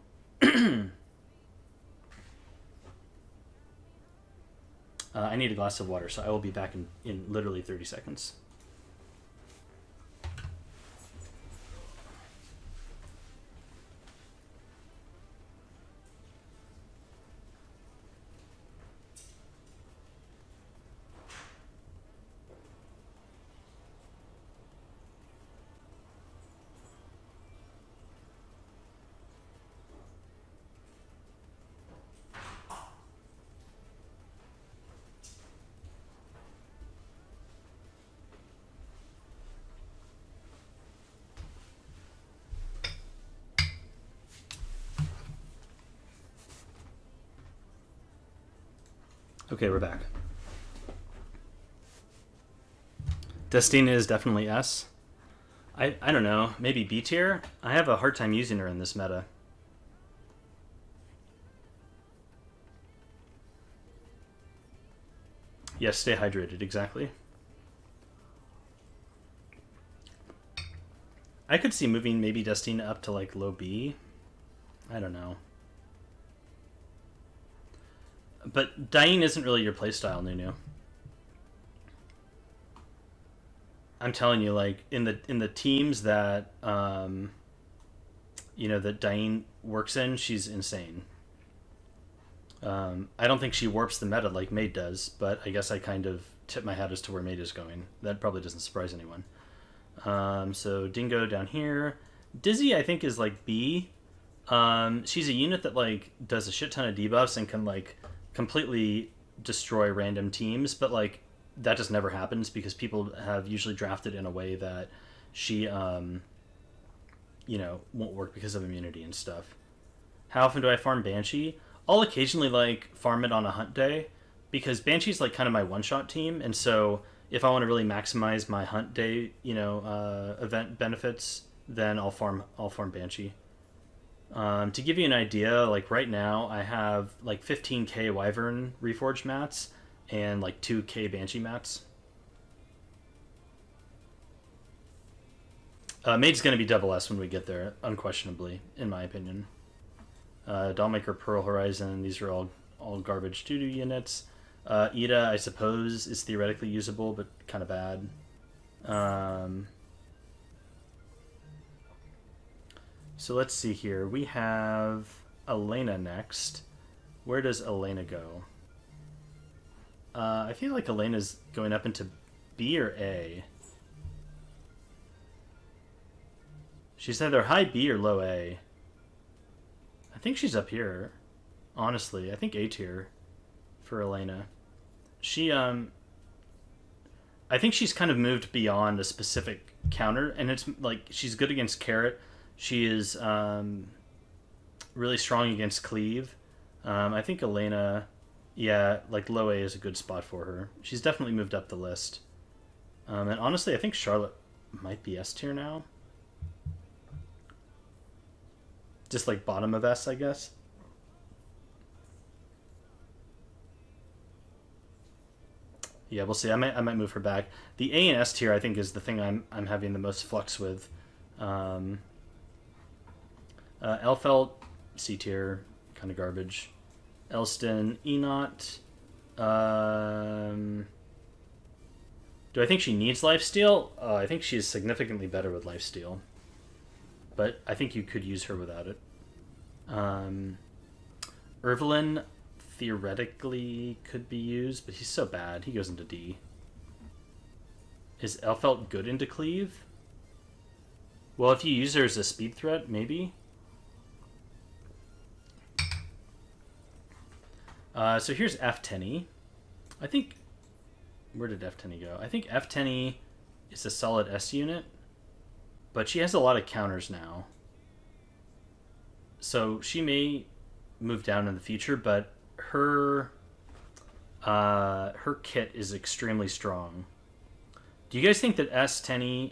I need a glass of water, so I will be back in literally 30 seconds. Okay, we're back. Destina is definitely S. I don't know, maybe B tier? I have a hard time using her in this meta. Yes, stay hydrated, exactly. I could see moving maybe Destina up to like low B. I don't know. But Diane isn't really your playstyle, Nunu. I'm telling you, like in the teams that you know, that Diane works in, she's insane. I don't think she warps the meta like Maid does, but I guess I kind of tip my hat as to where Maid is going. That probably doesn't surprise anyone. So Dingo down here. Dizzy, I think, is like B. She's a unit that like does a shit ton of debuffs and can like completely destroy random teams, but like that just never happens because people have usually drafted in a way that she you know, won't work because of immunity and stuff. How often do I farm Banshee? I'll occasionally like farm it on a hunt day because Banshee's like kind of my one-shot team, and so if I want to really maximize my hunt day, you know, event benefits, then I'll farm Banshee. To give you an idea, like right now I have like 15k Wyvern Reforged mats and like 2k Banshee mats. Maid's going to be double S when we get there, unquestionably, in my opinion. Dollmaker, Pearl Horizon, these are all garbage doo-doo units. Ida, I suppose, is theoretically usable, but kind of bad. So let's see here. We have Elena next. Where does Elena go? I feel like Elena's going up into B or A. She's either high B or low A. I think she's up here. Honestly, I think A tier for Elena. She, I think she's kind of moved beyond a specific counter, and it's like she's good against Carrot. She is really strong against Cleave. I think Elena, yeah, like low A is a good spot for her. She's definitely moved up the list. And honestly, I think Charlotte might be S tier now. Just like bottom of S, I guess. Yeah, we'll see. I might move her back. The A and S tier, I think, is the thing I'm having the most flux with. Elfelt, C tier, kind of garbage. Elston, E not. Do I think she needs lifesteal? I think she is significantly better with lifesteal, but I think you could use her without it. Ervelyn theoretically could be used, but he's so bad. He goes into D. Is Elfelt good into cleave? Well, if you use her as a speed threat, maybe. So here's F10E. I think... Where did F10E go? I think F10E is a solid S unit, but she has a lot of counters now. So she may move down in the future, but her kit is extremely strong. Do you guys think that F10E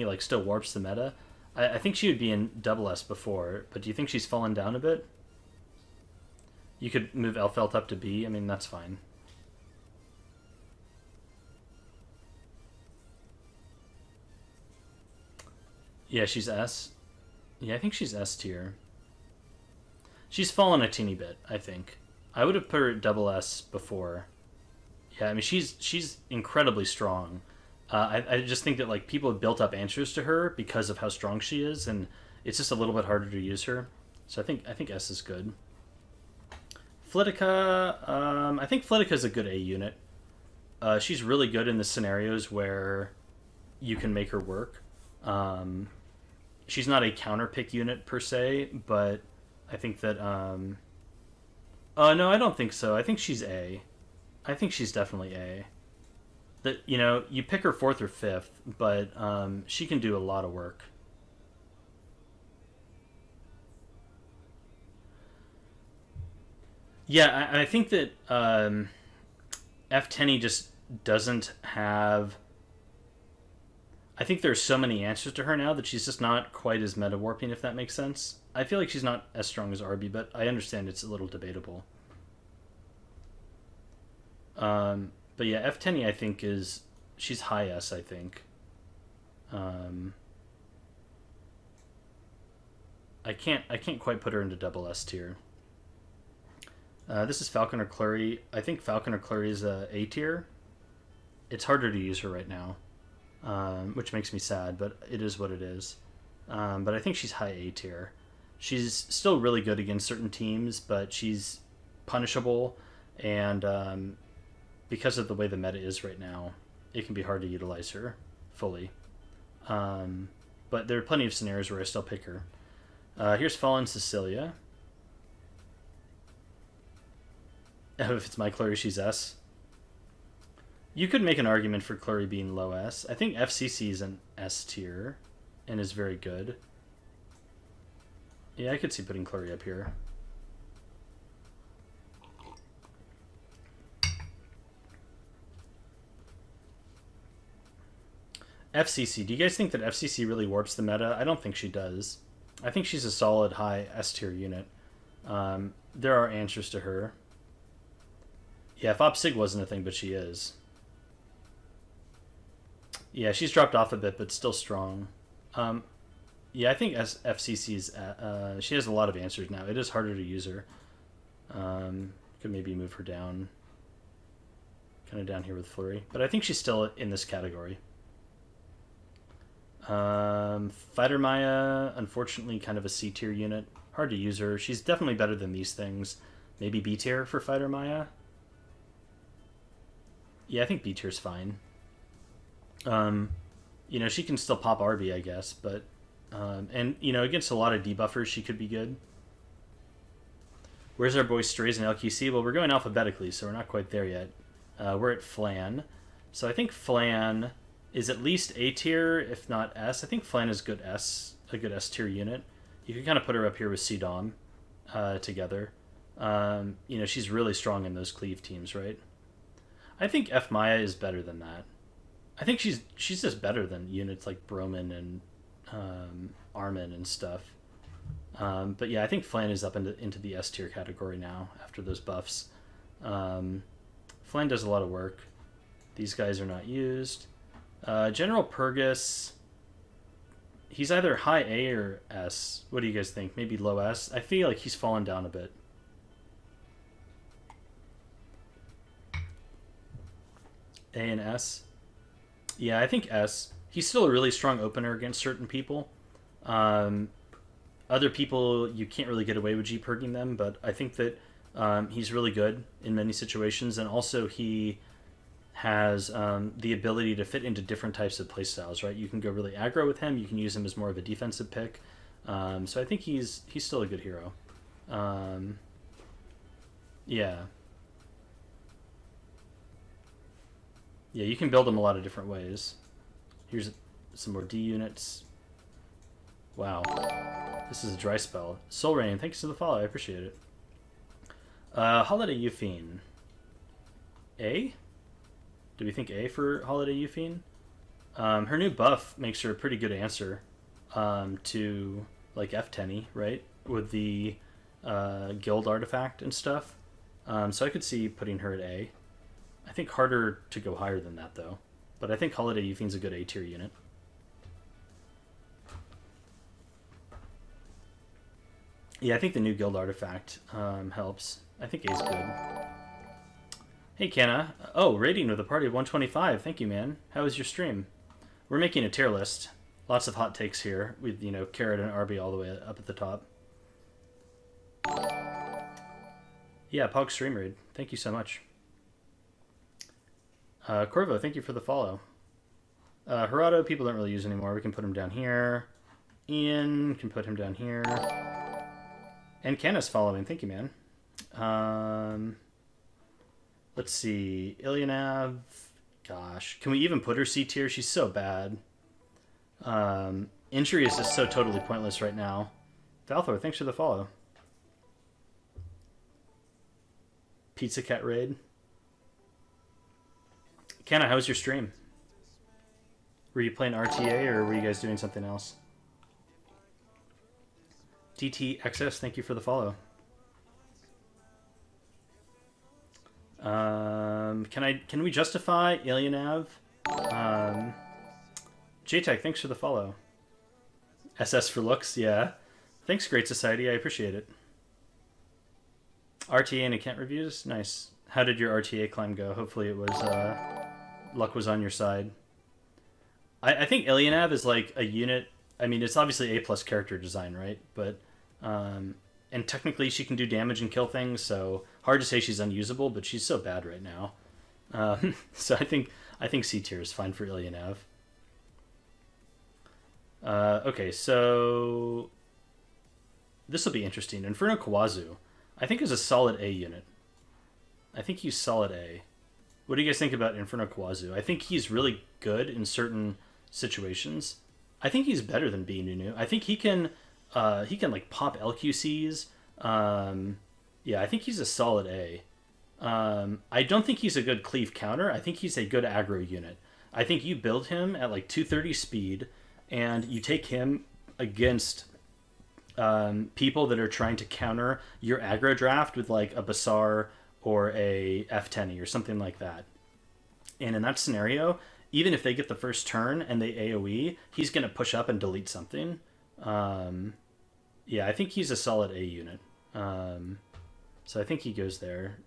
like still warps the meta? I think she would be in double S before, but do you think she's fallen down a bit? You could move Elfelt up to B. I mean, that's fine. Yeah, she's S. Yeah, I think she's S tier. She's fallen a teeny bit, I think. I would have put her at double S before. Yeah, I mean, she's incredibly strong. I just think that like people have built up answers to her because of how strong she is, and it's just a little bit harder to use her. So I think S is good. Flitika, I think Flitika is a good A unit. She's really good in the scenarios where you can make her work. She's not a counter pick unit per se, but I think that no, I don't think so. I think she's A. I think she's definitely A. That, you know, you pick her 4th or 5th, but she can do a lot of work. Yeah, I think that F10E just doesn't have... I think there's so many answers to her now that she's just not quite as meta-warping, if that makes sense. I feel like she's not as strong as Arby, but I understand it's a little debatable. But yeah, F10E I think is... She's high S, I think. I can't quite put her into double S tier. This is Falcon or Clury. I think Falcon or Clury is A tier. It's harder to use her right now, which makes me sad, but it is what it is. But I think she's high A tier. She's still really good against certain teams, but she's punishable, and because of the way the meta is right now, it can be hard to utilize her fully. But there are plenty of scenarios where I still pick her. Here's Fallen Cecilia. If it's my Clury, she's S. You could make an argument for Clury being low S. I think FCC is an S tier and is very good. Yeah, I could see putting Clury up here. FCC. Do you guys think that FCC really warps the meta? I don't think she does. I think she's a solid high S tier unit. There are answers to her. Yeah, if OpSig wasn't a thing, but she is. Yeah, she's dropped off a bit, but still strong. Yeah, I think FCC's... she has a lot of answers now. It is harder to use her. Could maybe move her down. Kind of down here with Flurry. But I think she's still in this category. Fighter Maya, unfortunately, kind of a C tier unit. Hard to use her. She's definitely better than these things. Maybe B tier for Fighter Maya. Yeah, I think B tier's fine. You know, she can still pop RB, I guess, but and you know, against a lot of debuffers, she could be good. Where's our boy Strays and LQC? Well, we're going alphabetically, so we're not quite there yet. We're at Flan, so I think Flan is at least A tier, if not S. I think Flan is good S, a good S tier unit. You can kind of put her up here with C-Dom together. You know, she's really strong in those cleave teams, right? I think F Maya is better than that. I think she's just better than units like Broman and Armin and stuff. But yeah, I think Flan is up into the S tier category now after those buffs. Flan does a lot of work. These guys are not used. General Purgus, he's either high A or S. What do you guys think? Maybe low S? I feel like he's fallen down a bit. A and S? Yeah, I think S. He's still a really strong opener against certain people. Other people, you can't really get away with G-perking them, but I think that he's really good in many situations, and also he has the ability to fit into different types of playstyles, right? You can go really aggro with him, you can use him as more of a defensive pick. So I think he's still a good hero. Yeah. Yeah, you can build him a lot of different ways. Here's some more D units. Wow. This is a dry spell. Soul Rain, thanks for the follow. I appreciate it. Holiday Euphine. A? Do we think A for Holiday Euphine? Her new buff makes her a pretty good answer to like F10, right? With the guild artifact and stuff. So I could see putting her at A. I think harder to go higher than that, though. But I think Holiday Euphine's a good A tier unit. Yeah, I think the new guild artifact helps. I think A's good. Hey, Kenna. Oh, rating with a party of 125. Thank you, man. How was your stream? We're making a tier list. Lots of hot takes here with, you know, Carrot and Arby all the way up at the top. Yeah, Pog stream raid. Thank you so much. Corvo, thank you for the follow. Gerardo, people don't really use anymore. We can put him down here. Ian, can put him down here. And Kenna's following. Thank you, man. Let's see. Ilyonav. Gosh. Can we even put her C tier? She's so bad. Injury is just so totally pointless right now. Valthor, thanks for the follow. Pizza Cat Raid. Kenna, how was your stream? Were you playing RTA or were you guys doing something else? DTXS, thank you for the follow. Can we justify Ilyonav? JTech, thanks for the follow. SS for looks, yeah. Thanks, Great Society, I appreciate it. RTA and account reviews, nice. How did your RTA climb go? Hopefully it was luck was on your side. I think Ilyonav is like a unit. I mean, it's obviously A+ character design, right? But and technically she can do damage and kill things, so hard to say she's unusable, but she's so bad right now. So I think C tier is fine for Ilyonav. Okay, so this will be interesting. Inferno Kawasu, I think, is a solid A unit. I think he's solid A. What do you guys think about Inferno Kawasu? I think he's really good in certain situations. I think he's better than B Nunu. I think he can like pop LQCs. Yeah, I think he's a solid A. I don't think he's a good cleave counter. I think he's a good aggro unit. I think you build him at like 230 speed, and you take him against people that are trying to counter your aggro draft with like a Basar or a F10 or something like that. And in that scenario, even if they get the first turn and they AoE, he's going to push up and delete something. Yeah, I think he's a solid A unit. So I think he goes there.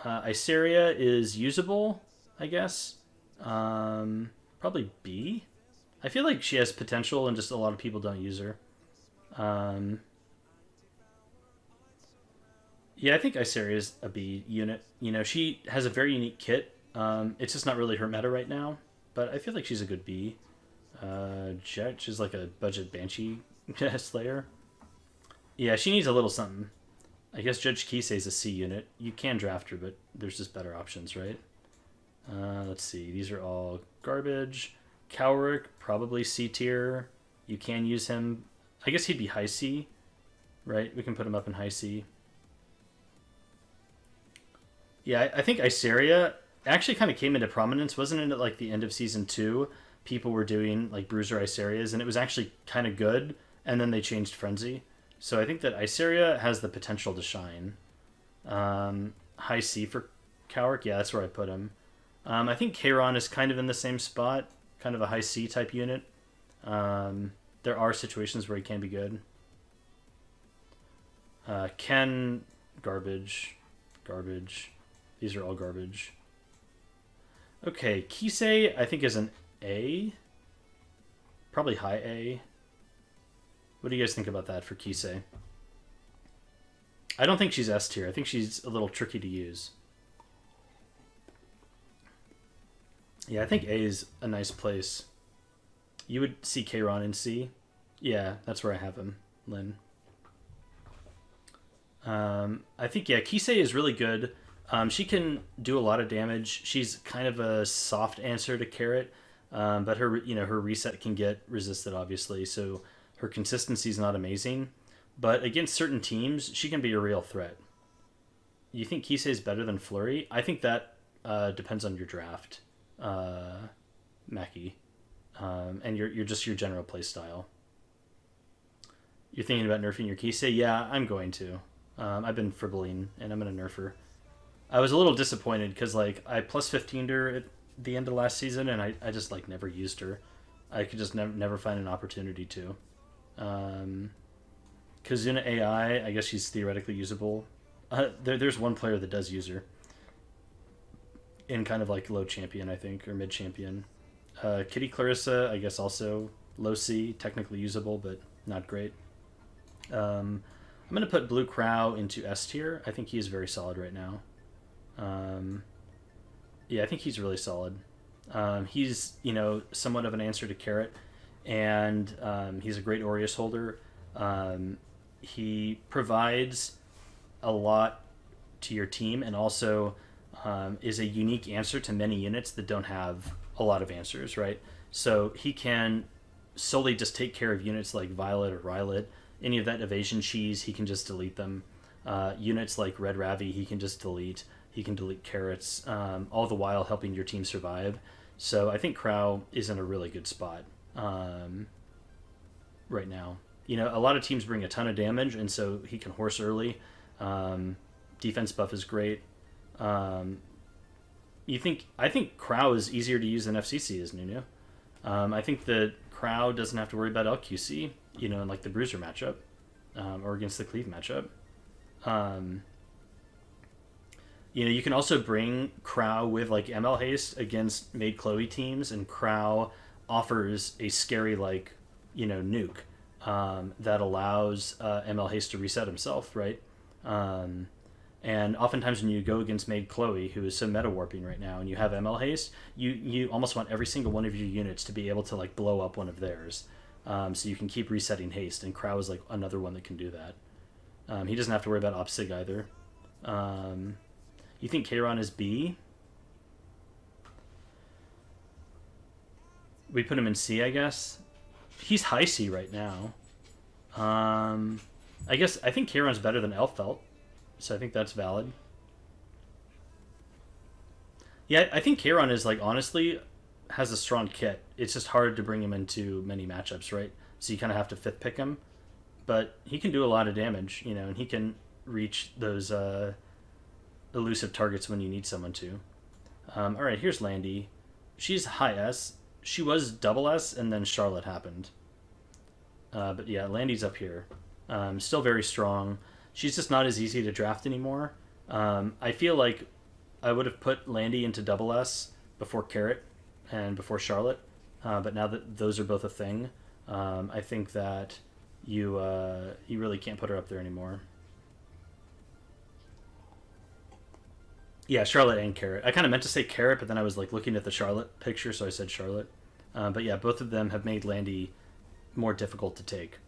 Iseria is usable, I guess. Probably B. I feel like she has potential and just a lot of people don't use her. Yeah, I think Iseria is a B unit. You know, she has a very unique kit. It's just not really her meta right now, but I feel like she's a good B. Jet, she's like a budget Banshee Slayer. Yeah, she needs a little something. I guess Judge Kise is a C unit. You can draft her, but there's just better options, right? Let's see. These are all garbage. Calrick, probably C tier. You can use him. I guess he'd be high C, right? We can put him up in high C. Yeah, I think Iseria actually kind of came into prominence. Wasn't it at like the end of season 2? People were doing like Bruiser Iserias, and it was actually kind of good. and then they changed Frenzy. So I think that Iceria has the potential to shine. High C for Calrick, yeah, that's where I put him. I think Kayron is kind of in the same spot, kind of a high C type unit. There are situations where he can be good. Ken, garbage. These are all garbage. Okay, Kise, I think is an A. Probably high A. What do you guys think about that for Kise? I don't think she's S tier. I think she's a little tricky to use. Yeah, I think A is a nice place. You would see Kayron in C. Yeah, that's where I have him, Lynn. I think, yeah, Kise is really good. She can do a lot of damage. She's kind of a soft answer to Carrot, but her reset can get resisted, obviously, so her consistency is not amazing. But against certain teams, she can be a real threat. You think Kise is better than Flurry? I think that depends on your draft, Mackie, and your general play style. You're thinking about nerfing your Kise? Yeah, I'm going to. I've been fribbling, and I'm going to nerf her. I was a little disappointed because like I plus 15'd her at the end of last season, and I just like never used her. I could just never find an opportunity to. Kazuna AI, I guess she's theoretically usable. There's one player that does use her in kind of like low champion, I think, or mid champion. Kitty Clarissa, I guess also low C, technically usable, but not great. I'm going to put Blue Crow into S tier. I think he is very solid right now. Yeah, I think he's really solid. He's, somewhat of an answer to Carrot, and he's a great Aureus holder. He provides a lot to your team, and also is a unique answer to many units that don't have a lot of answers, right? So he can solely just take care of units like Violet or Rylet. Any of that evasion cheese, he can just delete them. Units like Red Ravi, he can just delete. He can delete Carrots, all the while helping your team survive. So I think Crow is in a really good spot right now. A lot of teams bring a ton of damage, and so he can horse early. Defense buff is great. I think Crow is easier to use than FCC is, Nunu. I think that Crow doesn't have to worry about LQC, in like the Bruiser matchup, or against the Cleave matchup. You can also bring Crow with like ML haste against Maid Chloe teams, and Crow offers a scary nuke that allows ML haste to reset himself, right? And oftentimes when you go against Maid Chloe, who is so meta warping right now, and you have ML haste, you almost want every single one of your units to be able to like blow up one of theirs, so you can keep resetting haste. And Crow is like another one that can do that. He doesn't have to worry about OpSig either. You think Kayron is B? We put him in C, I guess. He's high C right now. I think Kayron's better than Elfelt, so I think that's valid. Yeah, I think Kayron is honestly has a strong kit. It's just hard to bring him into many matchups, right? So you kind of have to fifth pick him, but he can do a lot of damage, and he can reach those elusive targets when you need someone to. All right, here's Landy. She's high S. She was double S, and then Charlotte happened. But yeah, Landy's up here. Still very strong. She's just not as easy to draft anymore. I feel like I would have put Landy into double S before Carrot and before Charlotte. But now that those are both a thing, I think that you really can't put her up there anymore. Yeah, Charlotte and Carrot. I kind of meant to say Carrot, but then I was looking at the Charlotte picture, so I said Charlotte. But yeah, both of them have made Landy more difficult to take.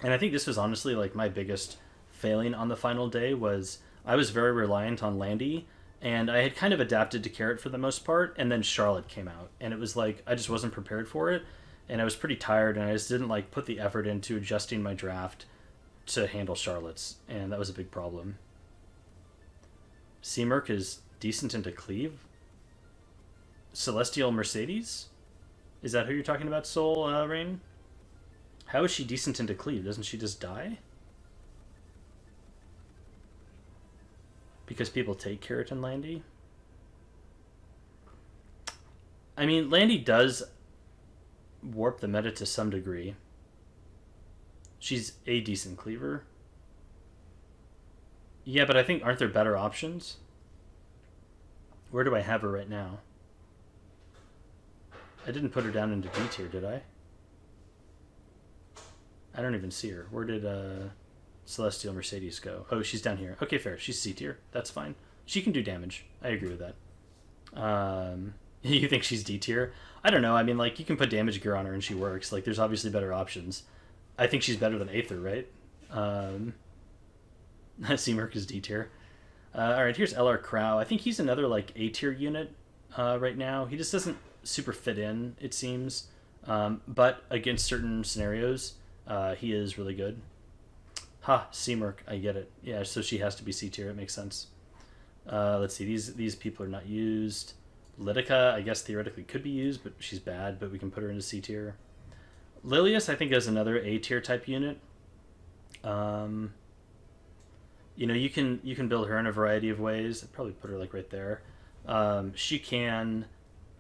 And I think this was honestly my biggest failing on the final day was I was very reliant on Landy, and I had kind of adapted to Carrot for the most part, and then Charlotte came out, and it was I just wasn't prepared for it, and I was pretty tired, and I just didn't put the effort into adjusting my draft to handle Charlotte's, and that was a big problem. C-Merc is decent into Cleave. Celestial Mercedes? Is that who you're talking about, Soul Rain? How is she decent into cleave? Doesn't she just die? Because people take Carrot and Landy? I mean, Landy does warp the meta to some degree. She's a decent cleaver. Yeah, but I think, aren't there better options? Where do I have her right now? I didn't put her down into D tier, did I? I don't even see her. Where did Celestial Mercedes go? Oh, she's down here. Okay, fair. She's C tier. That's fine. She can do damage. I agree with that. You think she's D tier? I don't know. I mean, like, you can put damage gear on her and she works. Like, there's obviously better options. I think she's better than Aether, right? C-Merc is D tier. Alright, here's Eller Crowl. I think he's another, like, A tier unit right now. He just doesn't super fit in, it seems. But against certain scenarios, he is really good. Ha, C-Merc, I get it. Yeah, so she has to be C tier. It makes sense. Let's see. These people are not used. Flitika, I guess theoretically could be used, but she's bad, but we can put her into C tier. Lilius, I think, is another A tier type unit. You know, you can build her in a variety of ways. I'd probably put her like right there. She can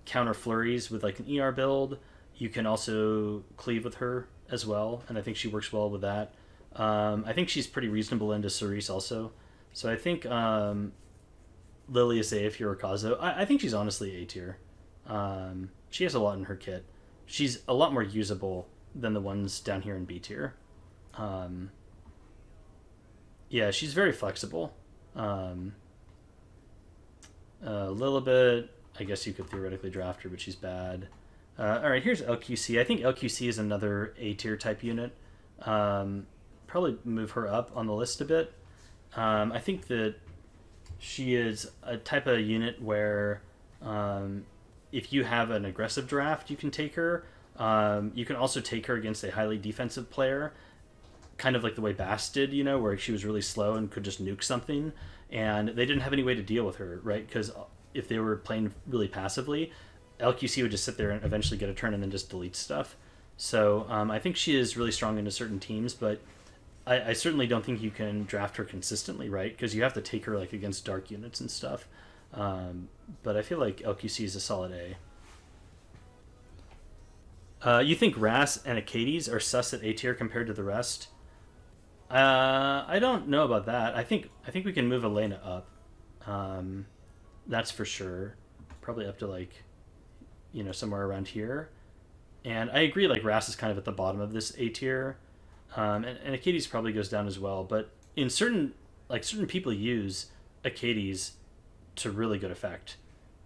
counter flurries with like an ER build. You can also cleave with her as well, and I think she works well with that. I think she's pretty reasonable into Cerise also. So I think Lilius A if you're Okazo. I think she's honestly A tier. She has a lot in her kit. She's a lot more usable than the ones down here in B tier. Yeah, she's very flexible. Lilibet, I guess you could theoretically draft her, but she's bad. Alright, here's LQC. I think LQC is another A tier type unit. Probably move her up on the list a bit. I think that she is a type of unit where if you have an aggressive draft, you can take her. You can also take her against a highly defensive player, kind of like the way Bass did, you know, where she was really slow and could just nuke something, and they didn't have any way to deal with her, right? Because if they were playing really passively, LQC would just sit there and eventually get a turn and then just delete stuff. So I think she is really strong into certain teams, but I certainly don't think you can draft her consistently, right? Because you have to take her like against dark units and stuff. But I feel like LQC is a solid A. You think Ras and Acades are sus at A tier compared to the rest? I don't know about that. I think we can move Elena up. That's for sure. Probably up to like, you know, somewhere around here. And I agree, like Ras is kind of at the bottom of this A tier. And Acades probably goes down as well. But in certain people use Acades to really good effect.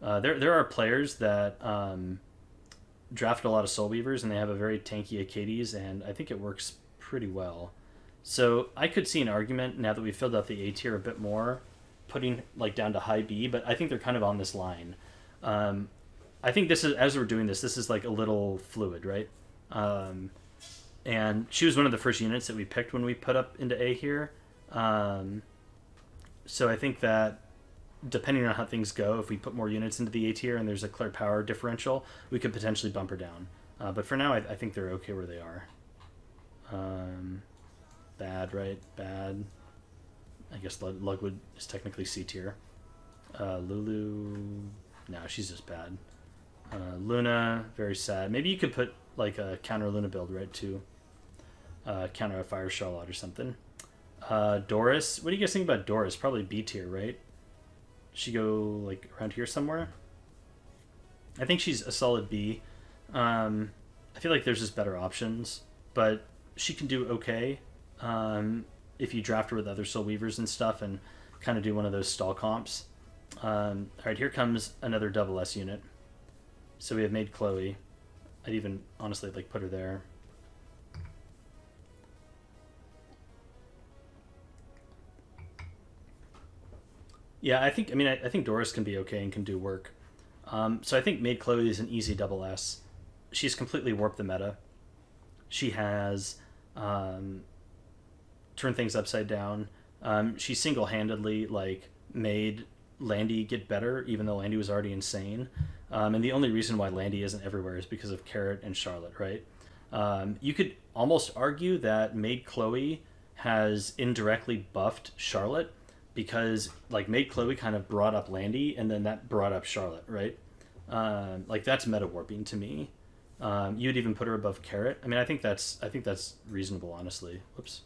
There are players that draft a lot of Soul Weavers and they have a very tanky Acades, and I think it works pretty well. So I could see an argument, now that we've filled out the A tier a bit more, putting like down to high B, but I think they're kind of on this line. I think this is, as we're doing this is like a little fluid, right? And she was one of the first units that we picked when we put up into A here. So I think that depending on how things go, if we put more units into the A tier and there's a clear power differential, we could potentially bump her down. But for now, I think they're okay where they are. Bad, right? Bad. I guess Lugwood is technically C tier. Lulu... No, she's just bad. Luna, very sad. Maybe you could put like a counter Luna build, right, too. Counter a Fire Charlotte or something. Doris, what do you guys think about Doris? Probably B tier, right? She go like around here somewhere. I think she's a solid B. I feel like there's just better options, but she can do okay if you draft her with other Soul Weavers and stuff and kind of do one of those stall comps. Alright, here comes another double S unit. So we have made Chloe. I'd even honestly like put her there. Yeah, I think Doris can be okay and can do work. So I think Maid Chloe is an easy double S. She's completely warped the meta. She has turned things upside down. She single-handedly like made Landy get better, even though Landy was already insane. And the only reason why Landy isn't everywhere is because of Carrot and Charlotte, right? You could almost argue that Maid Chloe has indirectly buffed Charlotte because like Maid Chloe kind of brought up Landy and then that brought up Charlotte, right? Like that's meta warping to me. You'd even put her above Carrot. I mean, I think that's reasonable, honestly. Whoops.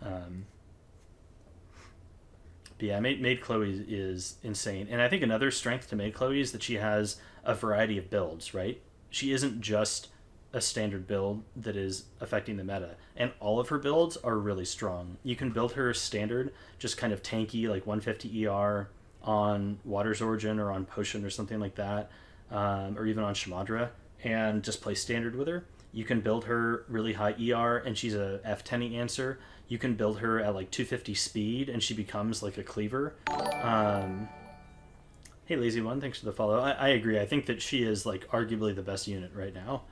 But yeah, Maid Chloe is insane, and I think another strength to Maid Chloe is that she has a variety of builds. Right? She isn't just a standard build that is affecting the meta, and all of her builds are really strong. You can build her standard, just kind of tanky, like 150 ER on Water's Origin or on Potion or something like that, or even on Shamadra, and just play standard with her. You can build her really high ER, and she's a F10 answer. You can build her at like 250 speed, and she becomes like a cleaver. Hey, Lazy One, thanks for the follow. I agree. I think that she is like arguably the best unit right now.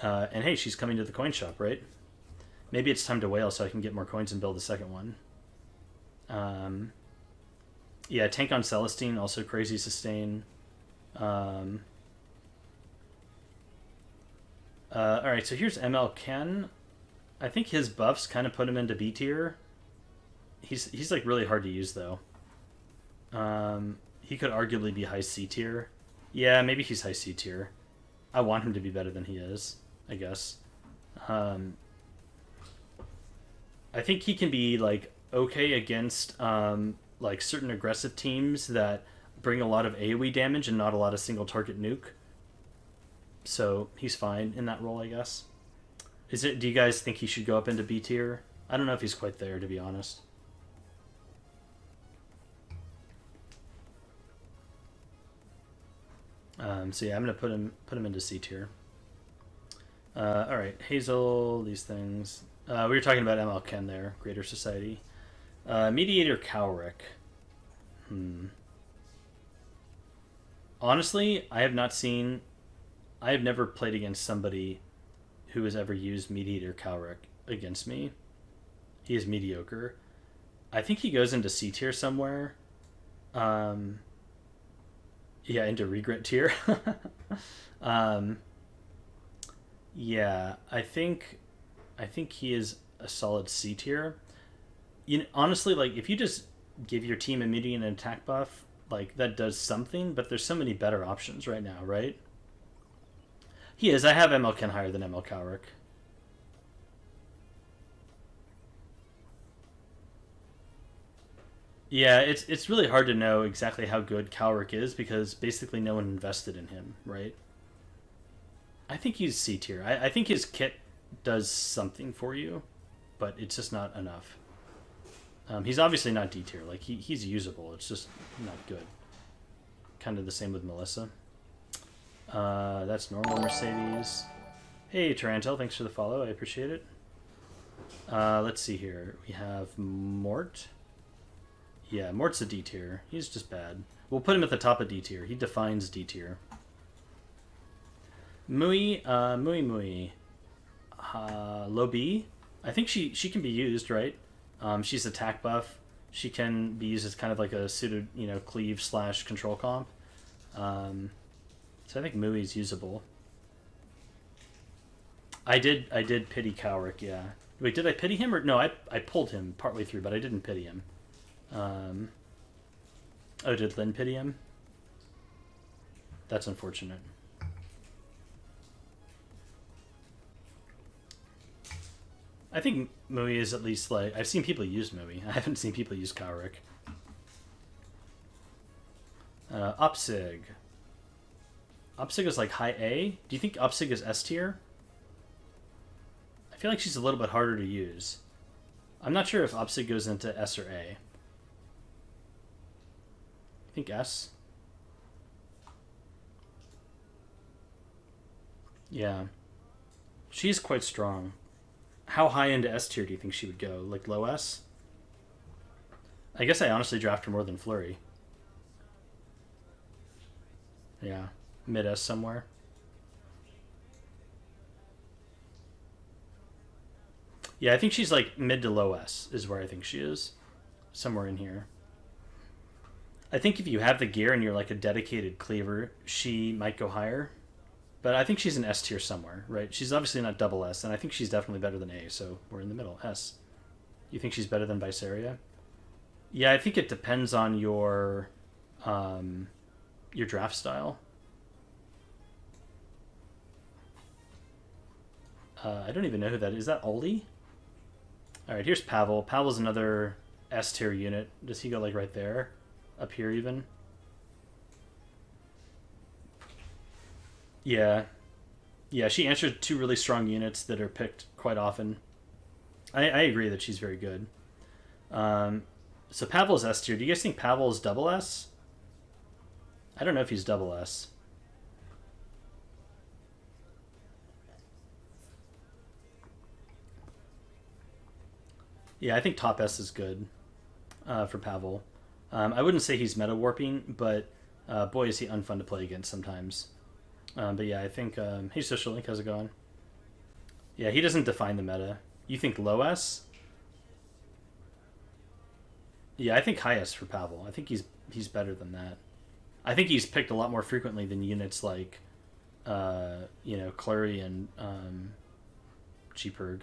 And hey, she's coming to the coin shop, right? Maybe it's time to whale so I can get more coins and build a second one. Yeah, tank on Celestine, also crazy sustain. Alright, so here's ML Ken. I think his buffs kind of put him into B tier. He's like really hard to use though. He could arguably be high C tier. Yeah, maybe he's high C tier. I want him to be better than he is, I guess. I think he can be like okay against like certain aggressive teams that bring a lot of AoE damage and not a lot of single target nuke. So he's fine in that role, I guess. Do you guys think he should go up into B tier? I don't know if he's quite there, to be honest. So yeah, I'm gonna put him into C tier. All right, Hazel, these things. We were talking about ML Ken there, Greater Society. Mediator Calrick. Honestly, I have never played against somebody who has ever used Mediator Calrick against me. He is mediocre. I think he goes into C tier somewhere. Yeah, into regret tier. Yeah, I think he is a solid C tier. Honestly, like if you just give your team immunity and an attack buff, like that does something, but there's so many better options right now, right? He is. I have ML Ken higher than ML Calrick. Yeah, it's really hard to know exactly how good Calrick is because basically no one invested in him, right? I think he's C tier. I think his kit does something for you, but it's just not enough. He's obviously not D tier. Like he's usable. It's just not good. Kind of the same with Melissa. That's normal Mercedes. Hey Tarantel, thanks for the follow. I appreciate it. Let's see here. We have Mort. Yeah, Mort's a D tier. He's just bad. We'll put him at the top of D tier. He defines D tier. Mui. Low B. I think she can be used, right? She's attack buff. She can be used as kind of like a suited, cleave / control comp. So I think Mui's usable. I did pity Calrick, yeah. Wait, did I pity him or no? I pulled him partway through, but I didn't pity him. Oh, did Lynn pity him? That's unfortunate. I think Mui is at least like... I've seen people use Mui. I haven't seen people use Calrick. Opsig. Opsig is like high A? Do you think Opsig is S tier? I feel like she's a little bit harder to use. I'm not sure if Opsig goes into S or A. I think S. Yeah. She's quite strong. How high into S tier do you think she would go? Like low S? I guess I honestly draft her more than Flurry. Yeah. Mid S somewhere. Yeah, I think she's like mid to low S is where I think she is. Somewhere in here. I think if you have the gear and you're like a dedicated cleaver, she might go higher. But I think she's an S tier somewhere, right? She's obviously not double S, and I think she's definitely better than A, so we're in the middle, S. You think she's better than Visaria? Yeah, I think it depends on your draft style. I don't even know who that is. Is that Oli? All right, here's Pavel. Pavel's another S tier unit. Does he go like right there? Up here even? Yeah. Yeah, she answered two really strong units that are picked quite often. I agree that she's very good. So Pavel's S tier. Do you guys think Pavel's double S? I don't know if he's double S. Yeah, I think top S is good for Pavel. I wouldn't say he's meta warping, but boy, is he unfun to play against sometimes. But yeah, I think... hey, Social Link, how's it going? Yeah, he doesn't define the meta. You think low S? Yeah, I think high S for Pavel. I think he's better than that. I think he's picked a lot more frequently than units like, Clary and G-Perg.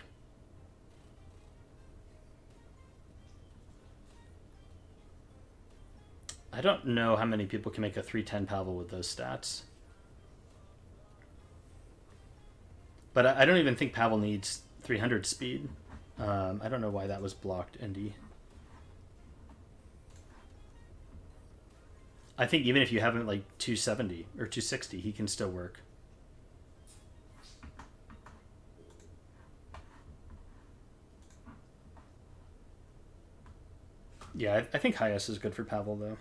I don't know how many people can make a 310 Pavel with those stats. But I don't even think Pavel needs 300 speed. I don't know why that was blocked, Indy. I think even if you have him at like 270 or 260, he can still work. Yeah, I think high S is good for Pavel, though.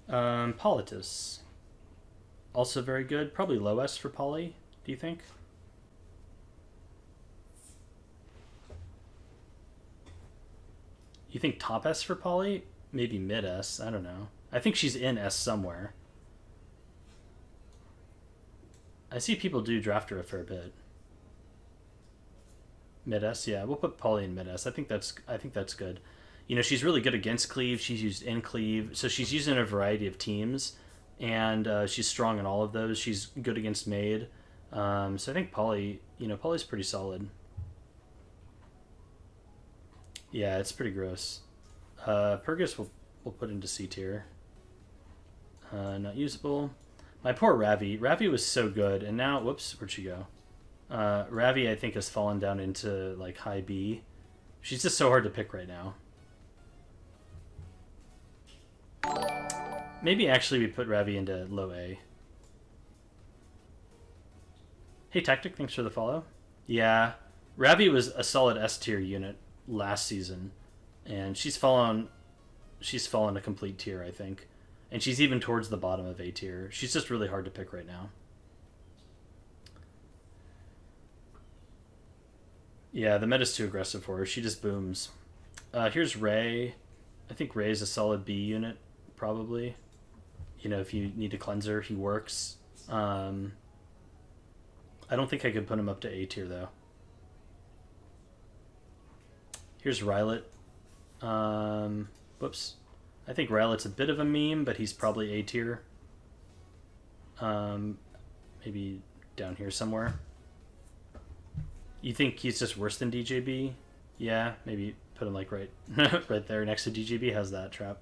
Politis. Also very good. Probably low S for Poly, do you think? You think top S for Poly? Maybe mid S. I don't know. I think she's in S somewhere. I see people do draft her a fair bit. Mid S, yeah. We'll put Poly in mid S. I think that's good. You know, she's really good against cleave. She's used in cleave, so she's used in a variety of teams, and she's strong in all of those. She's good against Maid. So I think Poly's pretty solid. Yeah, it's pretty gross. Purgus we'll put into C tier. Not usable. My poor Ravi. Ravi was so good, and now, whoops, where'd she go? Ravi, I think, has fallen down into like high B. She's just so hard to pick right now. Maybe actually we put Ravi into low A. Hey Tactic, thanks for the follow. Yeah, Ravi was a solid S tier unit last season, and she's fallen a complete tier, I think. And she's even towards the bottom of A tier. She's just really hard to pick right now. Yeah, the meta's too aggressive for her. She just booms. Here's Ray. I think Ray's a solid B unit, probably. You know, if you need a cleanser, he works. I don't think I could put him up to A tier, though. Here's Rylet. Whoops. I think Rylet's a bit of a meme, but he's probably A tier. Maybe down here somewhere. You think he's just worse than DJB? Yeah, maybe put him like right there next to DJB. How's that, Trap?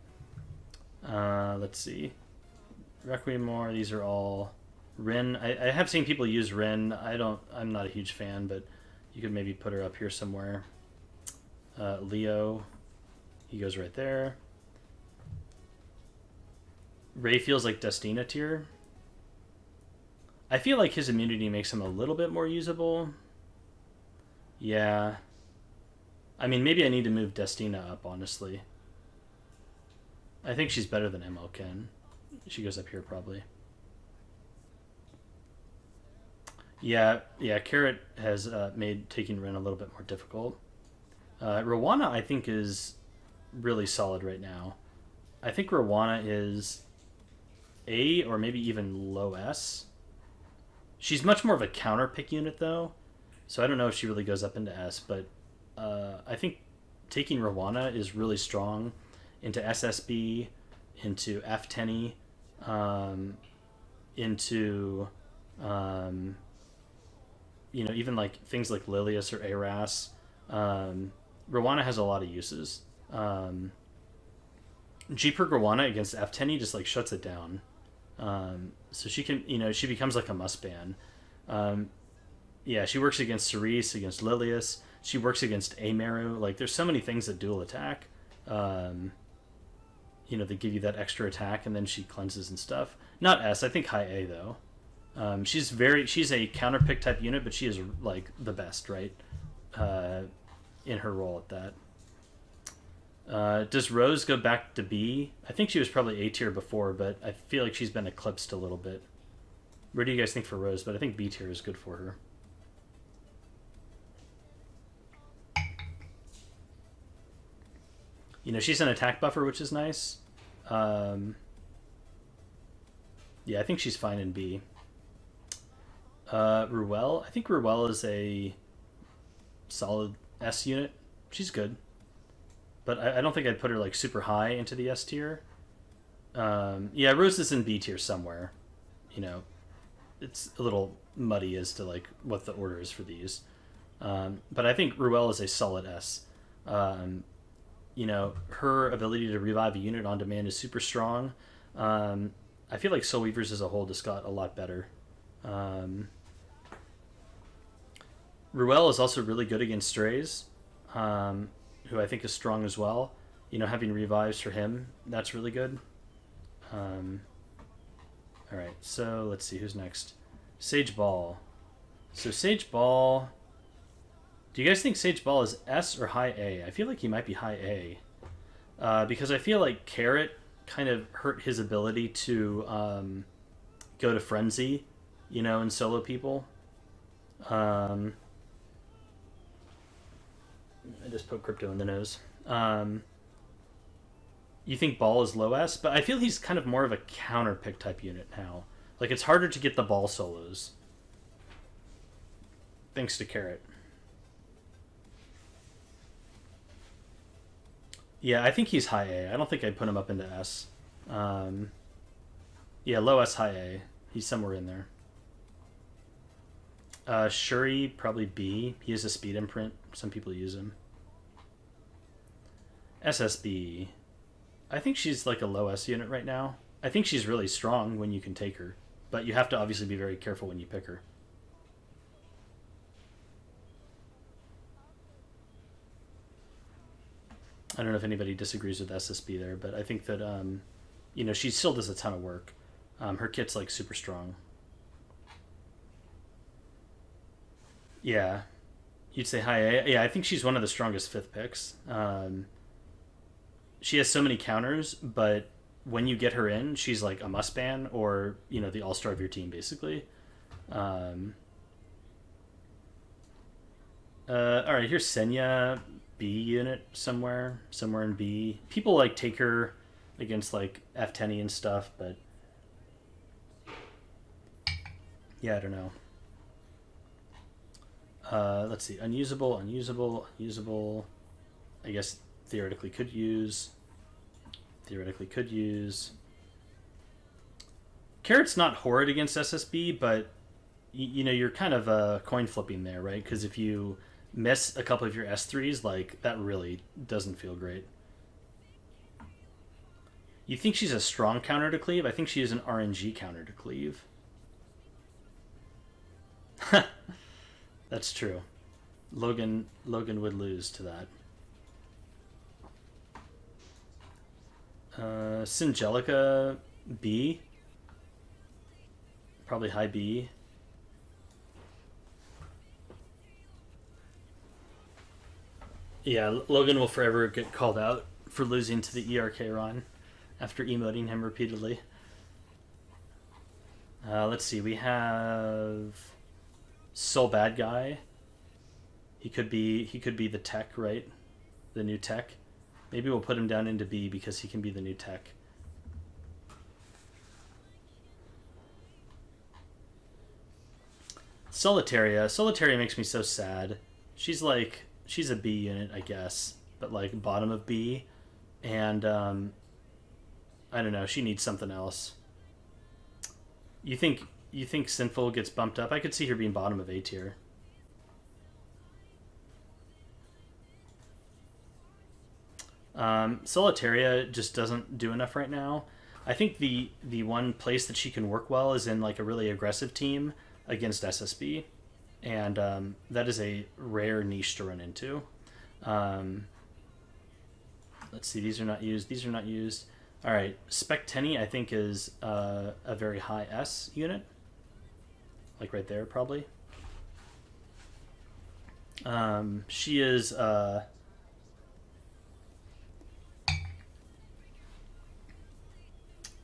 Let's see. Requiem more. These are all Rin. I have seen people use Rin. I'm not a huge fan, but you could maybe put her up here somewhere. Leo. He goes right there. Ray feels like Destina tier. I feel like his immunity makes him a little bit more usable. Yeah. I mean, maybe I need to move Destina up, honestly. I think she's better than MLKen. She goes up here, probably. Yeah, Carrot has made taking Ren a little bit more difficult. Rawana, I think, is really solid right now. I think Rawana is A or maybe even low S. She's much more of a counter pick unit, though. So I don't know if she really goes up into S, but I think taking Rawana is really strong into SSB, into F10E, into Even like things like Lilius or Aras. Rawana has a lot of uses. G-Perk Rawana against F10, he just like shuts it down. So she can, she becomes like a must ban. She works against Cerise, against Lilius. She works against Amaru. Like, there's so many things that dual attack. They give you that extra attack, and then she cleanses and stuff. Not S, I think high A, though. She's a counter pick type unit, but she is, like, the best, right? In her role at that. Does Rose go back to B? I think she was probably A tier before, but I feel like she's been eclipsed a little bit. Where do you guys think for Rose? But I think B tier is good for her. She's an attack buffer, which is nice. I think she's fine in B. Ruel. I think Ruel is a solid S unit. She's good. But I don't think I'd put her like super high into the S tier. Rose is in B tier somewhere. It's a little muddy as to like what the order is for these. But I think Ruel is a solid S. Her ability to revive a unit on demand is super strong. I feel like Soul Weavers as a whole just got a lot better. Ruel is also really good against Strays, who I think is strong as well. Having revives for him, that's really good. Alright, so let's see, who's next? Sage Ball. So Sage Ball... Do you guys think Sage Ball is S or high A? I feel like he might be high A. Because I feel like Carrot kind of hurt his ability to go to Frenzy, and solo people. I just poked Crypto in the nose. You think Ball is low S? But I feel he's kind of more of a counter pick type unit now. Like, it's harder to get the Ball solos. Thanks to Carrot. Yeah, I think he's high A. I don't think I'd put him up into S. Low S, high A. He's somewhere in there. Shuri, probably B. He has a speed imprint. Some people use him. SSB. I think she's like a low S unit right now. I think she's really strong when you can take her. But you have to obviously be very careful when you pick her. I don't know if anybody disagrees with SSB there, but I think that, she still does a ton of work. Her kit's, like, super strong. Yeah. You'd say high A? Yeah, I think she's one of the strongest fifth picks. She has so many counters, but when you get her in, she's, like, a must-ban or, the all-star of your team, basically. Alright, here's Senya. B unit somewhere in B. People like take her against like F10 and stuff, but yeah, I don't know. Let's see, unusable. I guess theoretically could use. Carrot's not horrid against SSB, but you're kind of coin flipping there, right? Because if you miss a couple of your S3s, like, that really doesn't feel great. You think she's a strong counter to cleave? I think she is an RNG counter to cleave. That's true. Logan would lose to that. Angelica, B. Probably high B. Yeah, Logan will forever get called out for losing to the ERK Ron after emoting him repeatedly. Let's see, we have Soul Bad Guy. He could be the tech, right? The new tech. Maybe we'll put him down into B because he can be the new tech. Solitaria makes me so sad. She's a B unit, I guess, but like bottom of B, and I don't know. She needs something else. You think You think Sinful gets bumped up? I could see her being bottom of A tier. Solitaria just doesn't do enough right now. I think the one place that she can work well is in like a really aggressive team against SSB, and that is a rare niche to run into. Let's see, these are not used. These are not used. All right, Spectenny I think is a very high S unit, like right there probably. She is.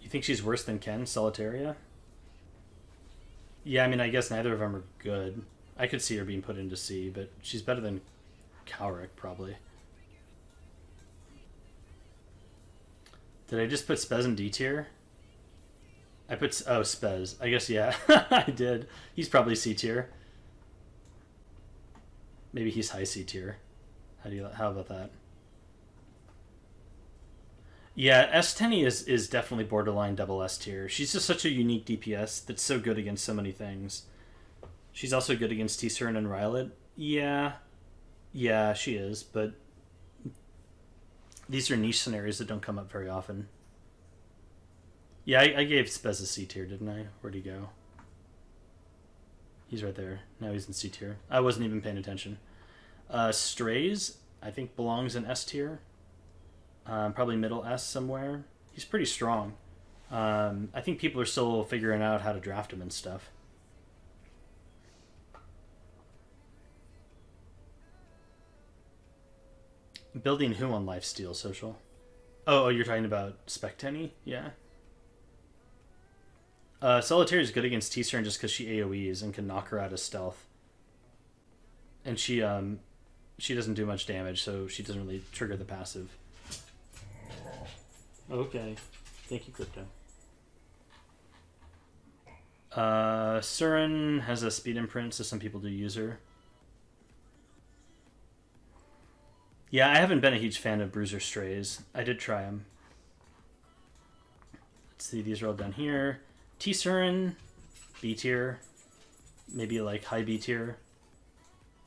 You think she's worse than Ken, Solitaria? Yeah, I mean, I guess neither of them are good. I could see her being put into C, but she's better than Calrick, probably. Did I just put Spez in D tier? I put... Oh, Spez. I guess, yeah. I did. He's probably C tier. Maybe he's high C tier. How about that? Yeah, S10 is definitely borderline double S tier. She's just such a unique DPS that's so good against so many things. She's also good against T-Cern and Rylet. Yeah, she is, but these are niche scenarios that don't come up very often. Yeah, I gave Spez a C tier, didn't I? Where'd he go? He's right there. Now he's in C tier. I wasn't even paying attention. Strays, I think, belongs in S tier. Probably middle S somewhere. He's pretty strong. I think people are still figuring out how to draft him and stuff. Building who on Lifesteal Social? Oh, you're talking about Spectenny? Yeah. Solitaire is good against T-Cern just because she AoEs and can knock her out of stealth. And she doesn't do much damage, so she doesn't really trigger the passive. Okay. Thank you, Crypto. Surin has a speed imprint, so some people do use her. Yeah, I haven't been a huge fan of Bruiser Strays. I did try them. Let's see, these are all down here. T-Surin, B tier. Maybe like high B tier.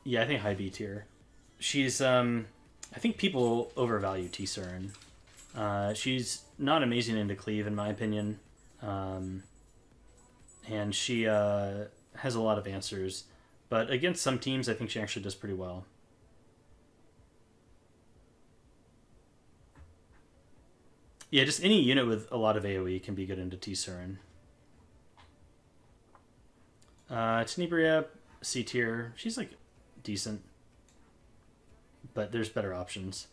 Yeah, I think high B tier. She's, I think people overvalue T-Surin. She's not amazing into cleave, in my opinion. And she has a lot of answers. But against some teams, I think she actually does pretty well. Yeah, just any unit with a lot of AoE can be good into T-Surin. Tenebria, C tier. She's like decent. But there's better options.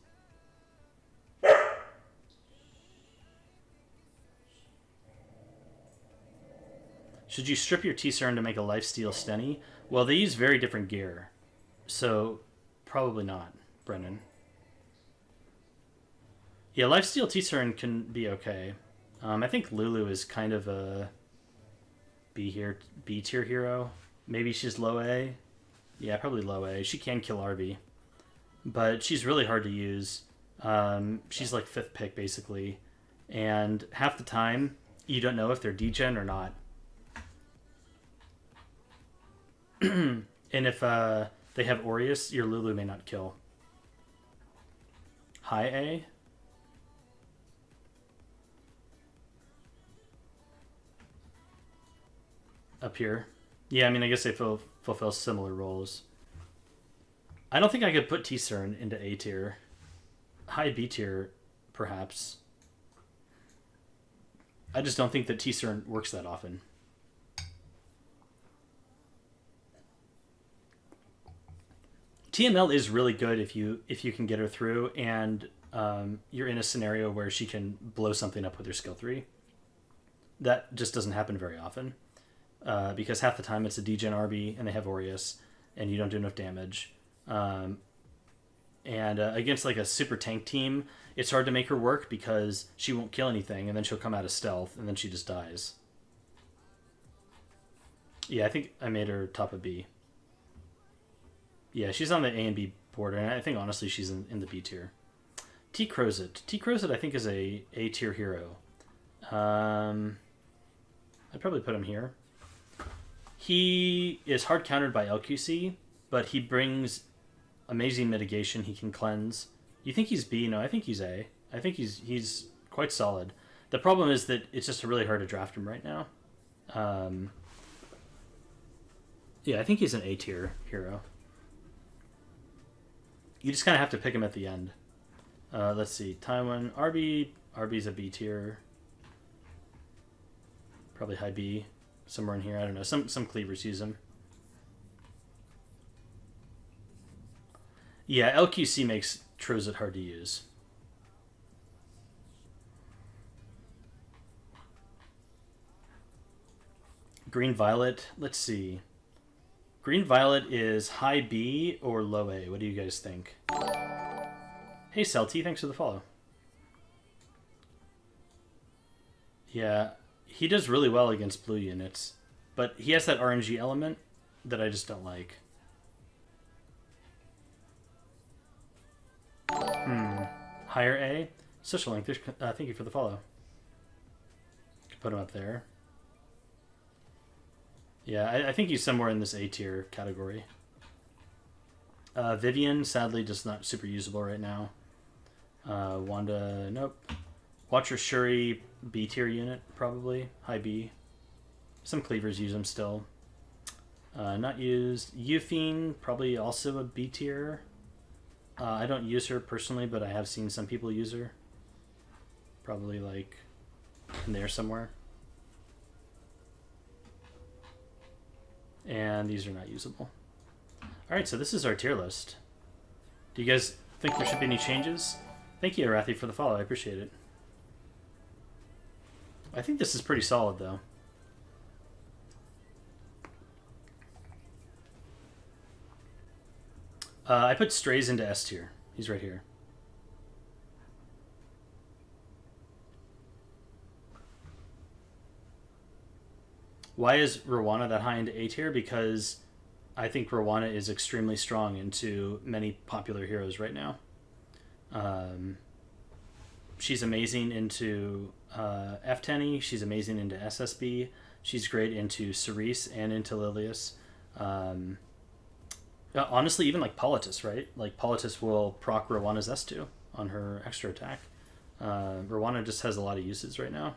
Should you strip your T-Cern to make a lifesteal Stenny? Well, they use very different gear. So, probably not, Brennan. Yeah, lifesteal T-Cern can be okay. I think Lulu is kind of a B tier hero. Maybe she's low A. Yeah, probably low A. She can kill RV. But she's really hard to use. She's like 5th pick, basically. And half the time, you don't know if they're degen or not. And if they have Aureus, your Lulu may not kill. High A? Up here. Yeah, I mean, I guess they fulfill similar roles. I don't think I could put T-Cern into A tier. High B tier, perhaps. I just don't think that T-Cern works that often. TML is really good if you can get her through and you're in a scenario where she can blow something up with her skill 3. That just doesn't happen very often. Because half the time it's a degen RB and they have Aureus and you don't do enough damage. And against like a super tank team, it's hard to make her work because she won't kill anything and then she'll come out of stealth and then she just dies. Yeah, I think I made her top of B. Yeah, she's on the A and B border, and I think honestly she's in the B tier. T Crozet. T Crozet I think is a tier hero. I'd probably put him here. He is hard countered by LQC, but he brings amazing mitigation. He can cleanse. You think he's B? No, I think he's A. I think he's quite solid. The problem is that it's just really hard to draft him right now. Yeah, I think he's an A tier hero. You just kind of have to pick him at the end. Let's see. Tywin. RB's a B tier. Probably high B. Somewhere in here. I don't know. Some cleavers use him. Yeah, LQC makes Trozit hard to use. Green Violet. Let's see. Green Violet is high B or low A. What do you guys think? Hey, Celty. Thanks for the follow. Yeah, he does really well against blue units, but he has that RNG element that I just don't like. Higher A? Social Link, thank you for the follow. Put him up there. Yeah, I think he's somewhere in this A tier category. Vivian, sadly, just not super usable right now. Wanda, nope. Watcher Shuri, B tier unit, probably. High B. Some cleavers use him still. Not used. Euphine, probably also a B tier. I don't use her personally, but I have seen some people use her. Probably like in there somewhere. And these are not usable. Alright, so this is our tier list. Do you guys think there should be any changes? Thank you, Arathi, for the follow. I appreciate it. I think this is pretty solid, though. I put Strays into S tier. He's right here. Why is Rawana that high into A tier? Because I think Rawana is extremely strong into many popular heroes right now. She's amazing into F10E. She's amazing into SSB. She's great into Cerise and into Lilius. Honestly, even like Politis, right? Like Politis will proc Rawana's S2 on her extra attack. Rawana just has a lot of uses right now.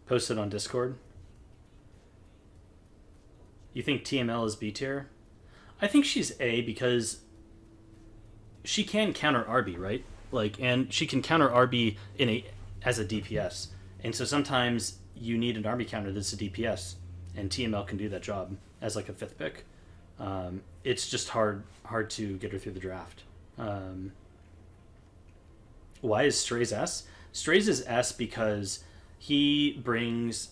Post it on Discord. You think TML is B tier? I think she's A because she can counter RB, right? Like, and she can counter RB as a DPS. And so sometimes you need an RB counter that's a DPS, and TML can do that job as like a 5th pick. It's just hard to get her through the draft. Why is Strays S? Strays is S because he brings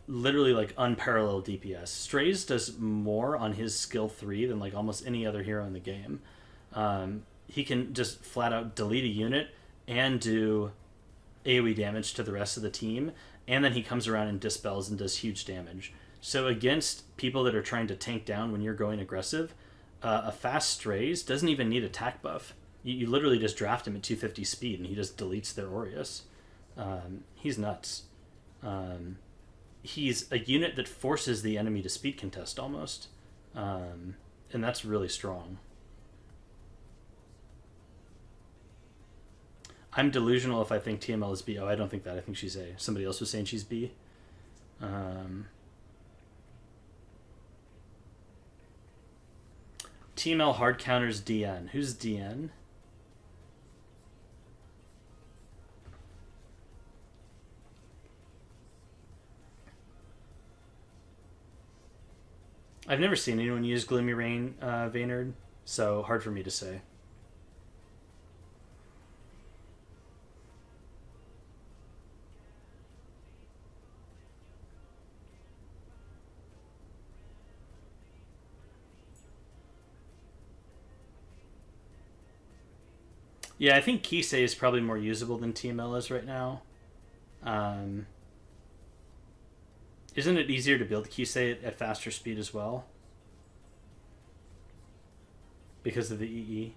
literally like unparalleled DPS. Strays does more on his skill 3 than like almost any other hero in the game. He can just flat out delete a unit and do AoE damage to the rest of the team, and then he comes around and dispels and does huge damage. So against people that are trying to tank down when you're going aggressive, a fast Strays doesn't even need attack buff. You literally just draft him at 250 speed and he just deletes their Aureus. He's nuts. He's a unit that forces the enemy to speed contest almost. And that's really strong. I'm delusional if I think TML is B. Oh, I don't think that. I think she's A. Somebody else was saying she's B. TML hard counters DN. Who's DN? I've never seen anyone use Gloomy Rain Vaynard, so hard for me to say. Yeah, I think Kise is probably more usable than TML is right now. Isn't it easier to build Kise at faster speed as well? Because of the EE?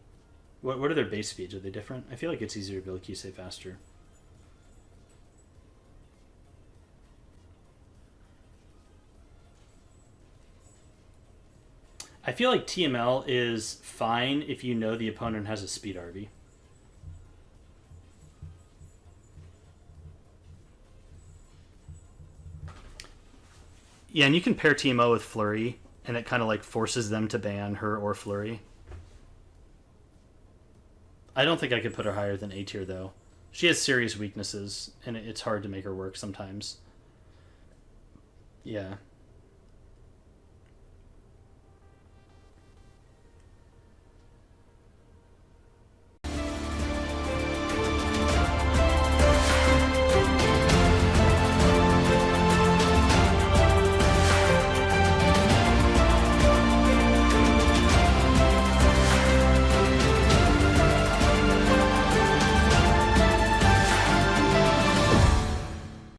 What are their base speeds? Are they different? I feel like it's easier to build Kise faster. I feel like TML is fine if you know the opponent has a speed RV. Yeah, and you can pair TMO with Flurry, and it kind of like forces them to ban her or Flurry. I don't think I could put her higher than A tier, though. She has serious weaknesses, and it's hard to make her work sometimes. Yeah.